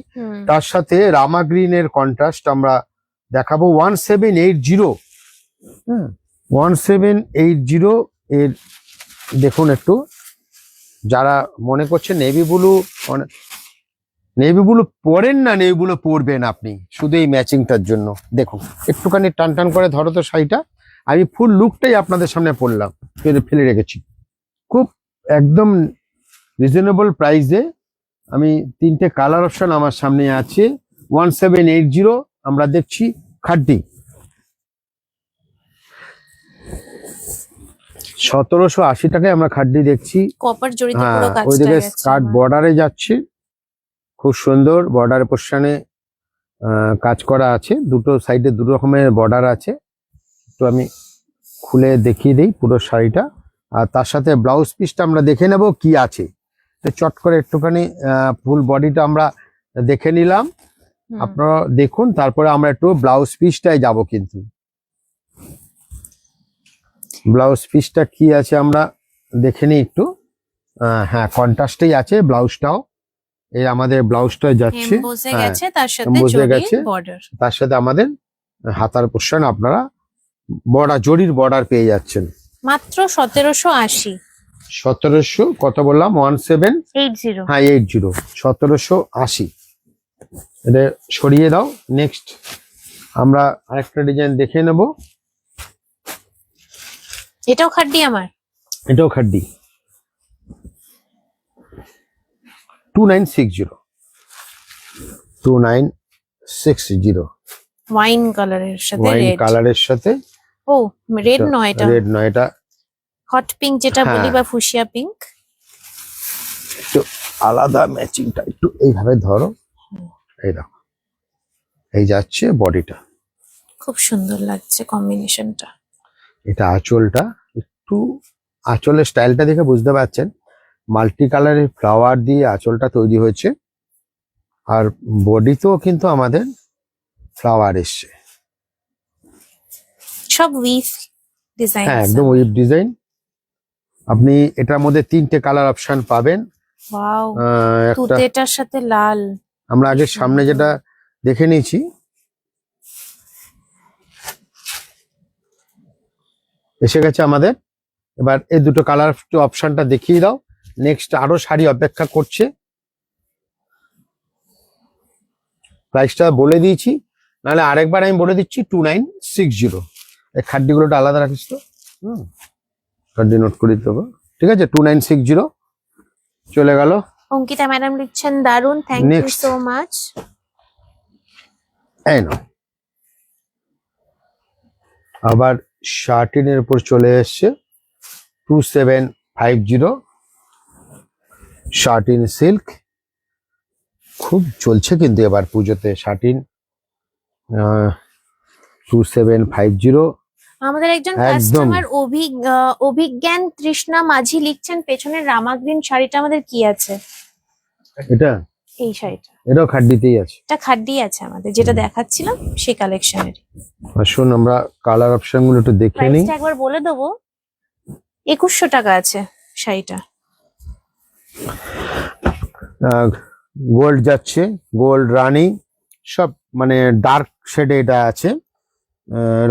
তার সাথে রামা গ্রিনের কন্ট্রাস্ট আমরা দেখাবো। 1780, 1780 এর। দেখুন একটু, যারা মনে করছেন নেভি ব্লু পরেন না, নেভি ব্লু পরবেন আপনি শুধু এই ম্যাচিংটার জন্য। দেখুন একটুখানি টান টান করে ধরো তো শাড়িটা, আমি ফুল লুকটাই আপনাদের সামনে পরলাম, ফেলে রেখেছি। খুব একদম রিজনেবল প্রাইসে আমি তিনটে কালার অপশন আমার সামনে আছে। 1780 আমরা দেখছি খাদ্দি। 1780 টাকায় আমরা খাদ্দি দেখছি। কপার জড়িত হ্যাঁ, পুরো কাজটা ওইদিকে গেছে স্কার্ট আমার। বর্ডারে যাচ্ছে, খুব সুন্দর বর্ডার পোর্শনে কাজ করা আছে। দুটো সাইডে দু রকমের বর্ডার আছে। তো আমি খুলে দেখিয়ে দিই পুরো শাড়িটা, আর তার সাথে ব্লাউজ পিসটা আমরা দেখে নেব কি আছে। তো চট করে একটুখানি ফুল বডিটা আমরা দেখে নিলাম, আপনারা দেখুন, তারপরে আমরা একটু ব্লাউজ পিসটায় যাব। কিন্তু ব্লাউজ পিসটা কি আছে আমরা দেখে নিই একটু। হ্যাঁ, কন্ট্রাস্টেই আছে ব্লাউজটাও। এই আমাদের ব্লাউজটা যাচ্ছে, বসে গেছে, তার সাথে বসে গেছে, বর্ডার, তার সাথে আমাদের হাতার পোর্শন আপনারা জরির বর্ডার পেয়ে যাচ্ছেন। মাত্র 1780। 1700 কত বললাম 80 হ্যাঁ 80 1780। এটা সরিয়ে দাও। নেক্সট আমরা আরেকটা ডিজাইন দেখে নেব। এটাও খাড্ডি আমার। এটাও খাড্ডি 2960 2960 ওয়াইন কালারের সাথে ওয়াইন রেড। কালারের সাথে। ও রেড নয়, এটা রেড নয়, এটা হট পিঙ্ক যেটা হ্যাঁ। বলি বা ফুশিয়া পিঙ্ক। একটু আলাদা ম্যাচিংটা একটু এইভাবে ধরো। এই দেখো এই যাচ্ছে বডিটা, খুব সুন্দর লাগছে কম্বিনেশনটা। এটা আঁচলটা। একটু আঁচলের স্টাইলটা দেখে বুঝতে পারছেন মাল্টি কালারের ফ্লাওয়ার দিয়ে আঁচলটা তৈরি হয়েছে। আর বডিতেও কিন্তু আমাদের ফ্লাওয়ার এসছে। সব উইভ ডিজাইন। হ্যাঁ একদম উইভ ডিজাইন। আপনি এটার মধ্যে 3টে কালার অপশন পাবেন। ওয়াও, একটা তুতেটার সাথে লাল। আমরা আগে সামনে যেটা দেখে নিয়েছি, এসে গেছে আমাদের। এবার এই দুটো কালার অপশনটা দেখিয়ে দাও। নেক্সট আরো শাড়ি অপেক্ষা করছে। প্রাইসটা বলে দিয়েছি, নাহলে আরেকবার আমি বলে দিচ্ছি 2960। এই খাড্ডিগুলোটা আলাদা রাখিস তো, খাড্ডি নোট করে দিতে হবে। ঠিক আছে 2960 চলে গেল। অঙ্কিতা ম্যাডাম লিখছেন দারুন, thank you Next. So much. এই নাও। আবার শার্টিনের উপর চলে এসছে 2750 শার্টিন সিল্ক। খুব চলছে কিন্তু এবার পুজোতে শার্টিন 2750। আমাদের একজন একদম। কাস্টমার অভিজ্ঞান তৃষ্ণা মাঝি লিখছেন পেছনের রামা গ্রিন শাড়িটা আমাদের কি আছে? এটা এই শাড়িটা, এটাও খাড্ডিতেই আছে। এটা খাড্ডি আছে আমাদের, যেটা দেখাচ্ছিলাম সেই কালেকশনের। আসুন আমরা কালার অপশন গুলো একটু দেখে নিই। প্রাইসটা একবার বলে দেবো। 2100 টাকা আছে শাড়িটা। গোল্ড যাচ্ছে, গোল্ড রানি সব মানে ডার্ক শেডে এটা আছে।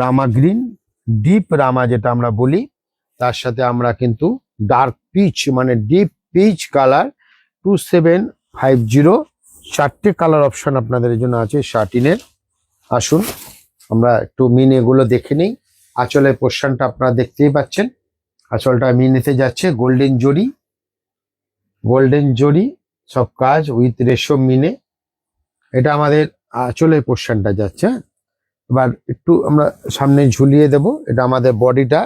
রামা গ্রিন, ডিপ রামা যেটা আমরা বলি, তার সাথে আমরা কিন্তু ডার্ক পিচ মানে ডিপ পিচ কালার 2750। 4টে কালার অপশন আপনাদের জন্য আছে শার্টিনের। আসুন আমরা একটু মিনে এগুলো দেখে নিই। আঁচলের পোর্শনটা আপনারা দেখতেই পাচ্ছেন, আঁচলটা মিনেতে যাচ্ছে গোল্ডেন জরি, গোল্ডেন জরি সব কাজ উইথ রেশম মিনে। এটা আমাদের আঁচলের পোর্শনটা যাচ্ছে। এবার একটু আমরা সামনে ঝুলিয়ে দেব। এটা আমাদের বডিটা,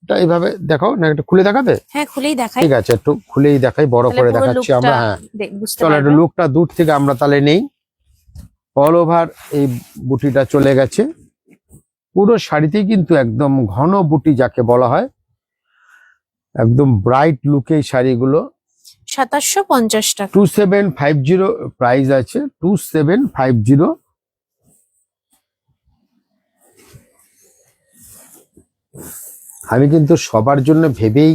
এটা এইভাবে দেখাও না, একটু খুলে দেখাবে? হ্যাঁ খুলেই দেখাই। ঠিক আছে একটু খুলেই দেখাই, বড় তাহলে করে পুরো দেখাচ্ছি lookটা আমরা। হ্যাঁ বুঝতে চলো একটু পারবেন। লুকটা দূর থেকে আমরা তাহলে নেই। অল ওভার এই বুটিটা চলে গেছে। পুরো শাড়িতেই কিন্তু একদম ঘন বুটি যাকে বলা হয়, একদম ব্রাইট লুকে এই শাড়িগুলো। 2750 টাকা। 2750 প্রাইস আছে, 2750। আমি কিন্তু সবার জন্য ভেবেই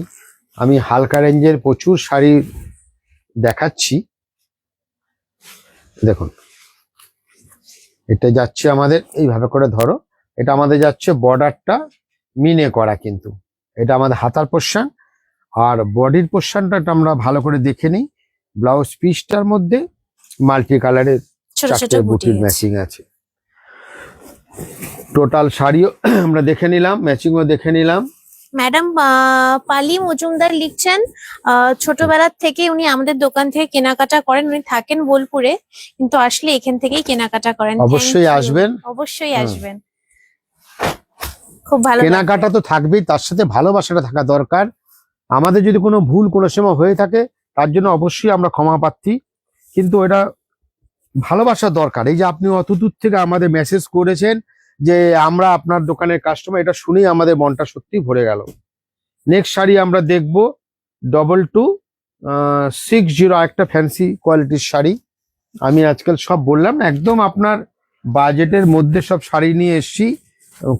আমি হালকা রেঞ্জের প্রচুর শাড়ি দেখাচ্ছি। দেখুন এটা যাচ্ছে আমাদের এইভাবে করে ধরো, এটা আমাদের যাচ্ছে বর্ডারটা মিনে করা, কিন্তু এটা আমাদের হাতার পোর্শন। আর বডির পোর্শনটা আমরা ভালো করে দেখে নিই। ব্লাউজ পিসটার মধ্যে মাল্টি কালারের ছোট ছোট 4টে বুটি বুটির আছে। ম্যাচিং আছে। টোটাল শাড়িও আমরা দেখে নিলাম, ম্যাচিংও দেখে নিলাম। ম্যাডাম পালি মজুমদার লিখছেন ছোটবেলার থেকে উনি আমাদের দোকান থেকে কেনাকাটা করেন। উনি থাকেন বোলপুরে, কিন্তু আসলে এখান থেকেই কেনাকাটা করেন। Thank অবশ্যই you. আসবেন। অবশ্যই হুম। আসবেন, খুব ভালো কেনাকাটা তো থাকবেই, তার সাথে ভালোবাসাটা থাকা দরকার। আমাদের যদি কোনো ভুল কোনো সময় হয়ে থাকে তার জন্য অবশ্যই আমরা ক্ষমা প্রার্থী, কিন্তু এটা ভালোবাসা দরকার। এই যে আপনি অত দূর থেকে আমাদের মেসেজ করেছেন যে আমরা আপনার দোকানের কাস্টমার, এটা শুনেই আমাদের মনটা সত্যি ভরে গেল। নেক্সট শাড়ি আমরা দেখবো 2260, একটা ফ্যান্সি কোয়ালিটির শাড়ি। আমি আজকাল সব বললাম না, একদম আপনার বাজেটের মধ্যে সব শাড়ি নিয়ে এসেছি,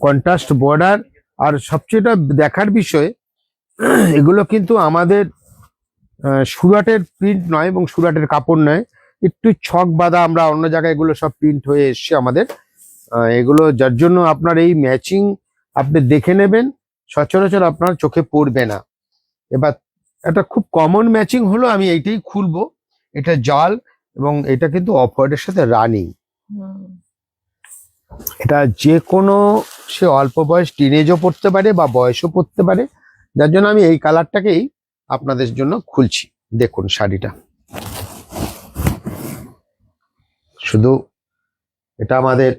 কন্ট্রাস্ট বর্ডার। আর সবচেয়ে দেখার বিষয়, এগুলো কিন্তু আমাদের সুরাটের প্রিন্ট নয় এবং সুরাটের কাপড় নয়, একটু ছক বাঁধা। আমরা অন্য জায়গায় এগুলো সব প্রিন্ট হয়ে এসছে আমাদের। এগুলো যার জন্য আপনার এই ম্যাচিং আপনি দেখে নেবেন, সচরাচর আপনার চোখে পড়বে না। এবার একটা খুব কমন ম্যাচিং হলো, আমি এইটাই খুলবো। এটা জাল এবং এটা কিন্তু অফ হোয়াইটের সাথে রানিং। হুম। এটা যে কোনো, সে অল্প বয়স টিনেজও পড়তে পারে বা বয়সও পড়তে পারে, যার জন্য আমি এই কালারটাকেই আপনাদের জন্য খুলছি। দেখুন শাড়িটা, শুধু এটা আমাদের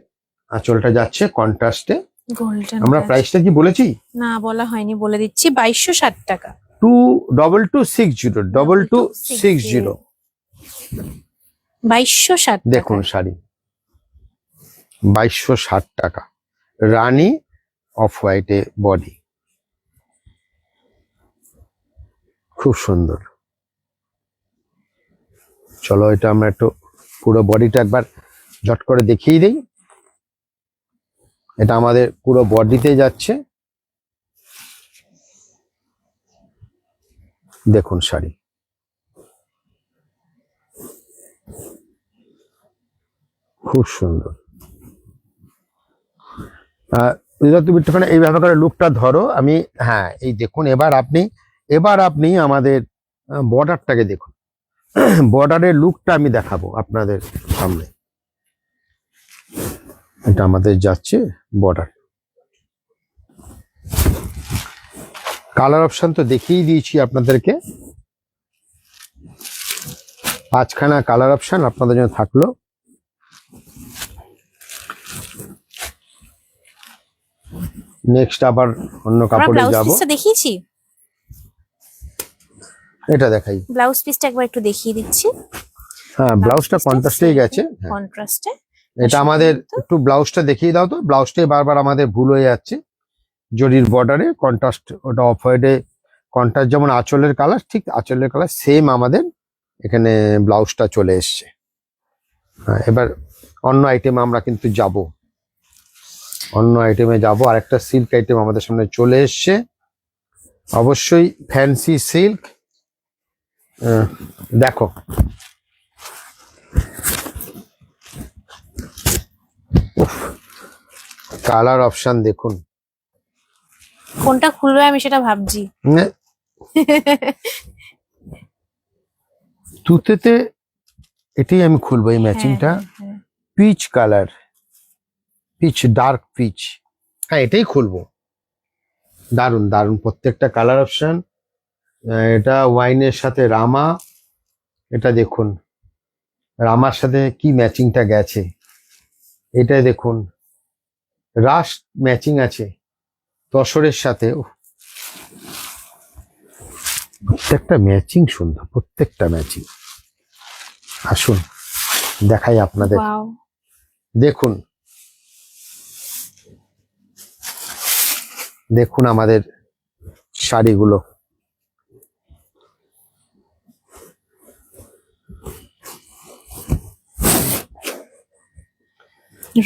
আঁচলটা যাচ্ছে কন্ট্রাস্টে। গোল্ডেন আমরা প্রাইসটা কি বলেছি? না বলা হয়নি, বলে দিচ্ছি 2260 টাকা। 2260 2260। 2260 দেখুন শাড়ি 2260 টাকা, রানী অফ হোয়াইটে বডি, খুব সুন্দর। চলো এটা আমরা একটু পুরো বডিটা একবার ঝট করে দেখিয়ে দিই। এটা আমাদের পুরো বডিতে যাচ্ছে। দেখুন শাড়ি খুব সুন্দর। তুমি একটুখানি এইভাবে করে লুকটা ধরো। আমি, হ্যাঁ এই দেখুন, এবার আপনি আমাদের বর্ডারটাকে দেখুন। বর্ডারের লুকটা আমি দেখাবো আপনাদের সামনে। এটা আমাদের যাচ্ছে বর্ডার। কালার অপশন তো দেখিয়ে দিয়েছি আপনাদেরকে, 5খানা কালার অপশন আপনাদের জন্য থাকলো। নেক্সট আবার অন্য কাপড়ে ব্লাউজ যাব। পিসটা দেখিয়েছি, এটা দেখাই। ব্লাউজ পিসটা একবার একটু দেখিয়ে দিচ্ছি। হ্যাঁ, ব্লাউজটা কন্ট্রাস্টেই গেছে। হ্যাঁ, কন্ট্রাস্টে এটা আমাদের একটু ব্লাউজটা দেখিয়ে দাও তো। ব্লাউজটাই বারবার আমাদের ভুল হয়ে যাচ্ছে। জরির বর্ডারে কন্ট্রাস্ট, ওটা অফ হোয়াইটে কন্ট্রাস্ট, যেমন আঁচলের কালার, ঠিক আঁচলের কালার সেম আমাদের এখানে ব্লাউজটা চলে এসছে। হ্যাঁ, এবার অন্য আইটেম আমরা কিন্তু যাব, অন্য আইটেমে যাব। আরেকটা সিল্ক আইটেম আমাদের সামনে চলে এসছে, অবশ্যই ফ্যান্সি সিল্ক। দেখো কালার অপশন দেখুন। কোনটা খুলবে আমি সেটা ভাবছি। তুতেতে এটাই আমি খুলবো, এই ম্যাচিংটা। হ্যাঁ। Peach colour, peach, dark peach. হ্যাঁ, এটাই খুলবো। দারুন দারুন প্রত্যেকটা কালার অপশন। এটা ওয়াইনের সাথে রামা, এটা দেখুন রামার সাথে কি ম্যাচিংটা গেছে। এটা দেখুন রাস্ট ম্যাচিং আছে তসরের সাথে। প্রত্যেকটা ম্যাচিং সুন্দর, প্রত্যেকটা ম্যাচিং। আসুন দেখাই আপনাদের। Wow. দেখুন দেখুন আমাদের শাড়িগুলো।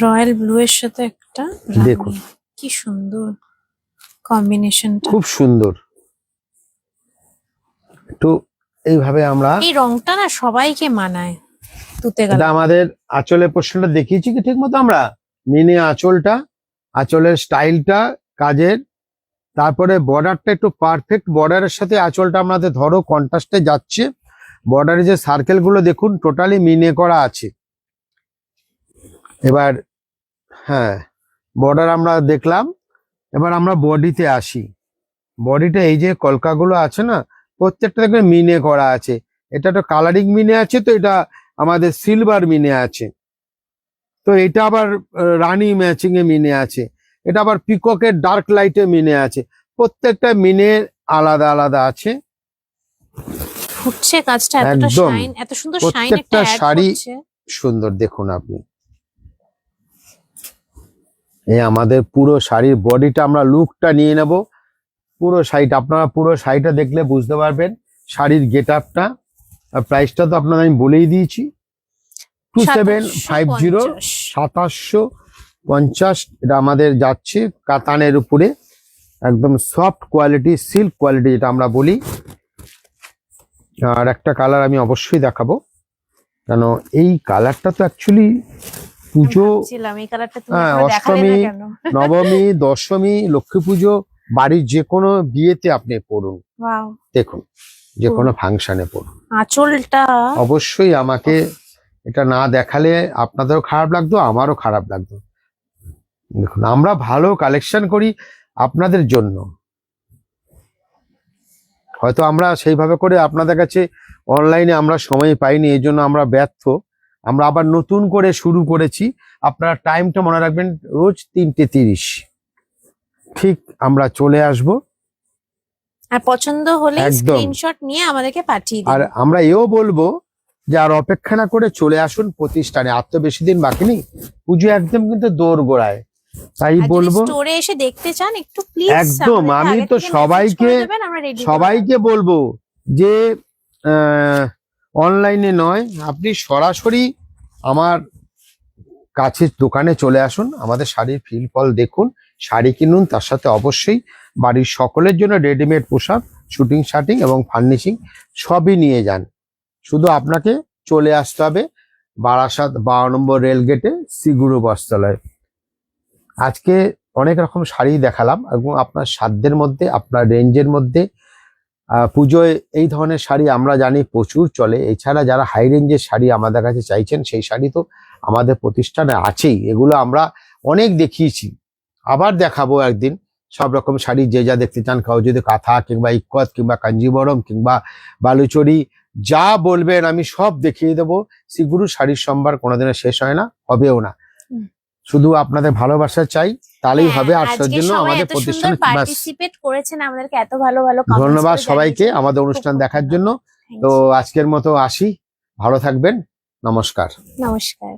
রয়্যাল ব্লু এর সাথে একটা রানী। দেখুন কি সুন্দর কম্বিনেশনটা, খুব সুন্দর। একটু এইভাবে আমরা, এই রংটা না সবাইকে মানায়। তুতে গেল এটা আমাদের আঁচলের পোর্শনটা দেখিয়েছি কি ঠিক মতো আমরা? মিনি আঁচলটা, আঁচলের স্টাইলটা কাজের, তারপরে বর্ডারটা একটু পারফেক্ট বর্ডারের সাথে আঁচলটা আমাদের ধরো কন্ট্রাস্টে যাচ্ছে। বর্ডারে যে সার্কেল গুলো দেখুন টোটালি মিনে করা আছে। এবার হ্যাঁ, বর্ডার আমরা দেখলাম। এবার আমরা বডিতে আসি। বডিতে এই যে কলকাগুলো আছে না, প্রত্যেকটা দেখবে মিনে করা আছে। এটা তো কালারিং মিনে আছে, তো এটা আমাদের সিলভার মিনে আছে, তো এটা আবার রানী ম্যাচিং এ মিনে আছে, এটা আবার পিককের ডার্ক লাইটে মিনে আছে। প্রত্যেকটা মিনে আলাদা আলাদা আছে। ফুটছে কাজটা, এতটা একদম। শাইন, এত সুন্দর শাইন একটা প্রত্যেকটা অ্যাড শাড়ি করছে। সুন্দর। দেখুন আপনি এই আমাদের পুরো শাড়ির বডিটা আমরা লুকটা নিয়ে নেব। পুরো শাড়িটা আপনারা পুরো শাড়িটা দেখলে বুঝতে পারবেন শাড়ির গেট আপটা। আর প্রাইসটা তো আপনারা আমি বলেই দিয়েছি, 2750, 2750। এটা আমাদের যাচ্ছে কাতানের উপরে, একদম সফট কোয়ালিটি, সিল্ক কোয়ালিটি যেটা আমরা বলি। আর একটা কালার আমি অবশ্যই দেখাবো, কেন এই কালারটা তো অ্যাকচুয়ালি পুজো, ভাবছিলাম এই কালারটা তুমি হ্যাঁ, এখনো দেখালে না অষ্টমী, কেন? নবমী, দশমী, লক্ষ্মী পুজো, বাড়ির যে কোনো বিয়েতে আপনি পড়ুন। ওয়াও, দেখুন যে কোনো ফাংশনে পরুন। আঁচলটা অবশ্যই আমাকে এটা না দেখালে আপনাদেরও খারাপ লাগতো, আমারও খারাপ লাগতো। দেখুন আমরা ভালো কালেকশন করি আপনাদের জন্য, হয়তো আমরা সেইভাবে করে আপনাদের কাছে অনলাইনে আমরা সময় পাইনি, এই জন্য আমরা ব্যর্থ। আমরা আবার নতুন করে শুরু করেছি। আপনারা টাইমটা মনে রাখবেন, রোজ 3:30 ঠিক আমরা চলে আসব। আর পছন্দ হলে একদম। স্ক্রিনশট নিয়ে আমাদেরকে পাঠিয়ে দিন। আর আমরা এও বলবো যে আর অপেক্ষা না করে চলে আসুন প্রতিষ্ঠানে, আর তো বেশি দিন বাকি নেই, পুজো একদম কিন্তু দৌড় গোড়ায়। তাই বলবো স্টোরে এসে দেখতে চান একটু প্লিজ একদম, আমি তো সবাইকে বলবো যে অনলাইনে নয়, আপনি সরাসরি আমার কাছে দোকানে চলে আসুন, আমাদের শাড়ির ফিল ফল দেখুন, শাড়ি কিনুন, তার সাথে অবশ্যই বাড়ির সকলের জন্য রেডিমেড পোশাক, শুটিং শার্টিং এবং ফার্নিশিং সবই নিয়ে যান। শুধু আপনাকে চলে আসতে হবে বারাসাত 12 নম্বর রেল গেটে, সিগুরু বস্ত্রালয়। আজকে অনেক রকম শাড়ি দেখালাম এবং আপনার সাধ্যের মধ্যে, আপনার রেঞ্জের মধ্যে। পুজোয় এই ধরনের শাড়ি আমরা জানি প্রচুর চলে। এছাড়া যারা হাই রেঞ্জের শাড়ি আমাদের কাছে চাইছেন, সেই শাড়ি তো আমাদের প্রতিষ্ঠানে আছেই, এগুলো আমরা অনেক দেখিয়েছি, আবার দেখাবো একদিন। সব রকম শাড়ি যে যা দেখতে চান, কাউ যদি কাঁথা কিংবা ইক্কত কিংবা কাঞ্জিবরম কিংবা বালুচরি যা বলবেন আমি সব দেখিয়ে দেবো। সিগুরু শাড়ির সম্ভার কোনোদিনও শেষ হয় না, হবেও না। শুধু আপনাদের ভালোবাসা চাই, তাহলেই হবে। আর সেই জন্য আমাদের প্রতিষ্ঠানে পার্টিসিপেট করেছেন, আমাদেরকে এত ভালো ভালো comments ধন্যবাদ করে সবাইকে জানিয়েছেন। আমাদের অনুষ্ঠান খুব দেখার জন্য। Thank তো you. আজকের মতো আসি, ভালো থাকবেন, নমস্কার। নমস্কার।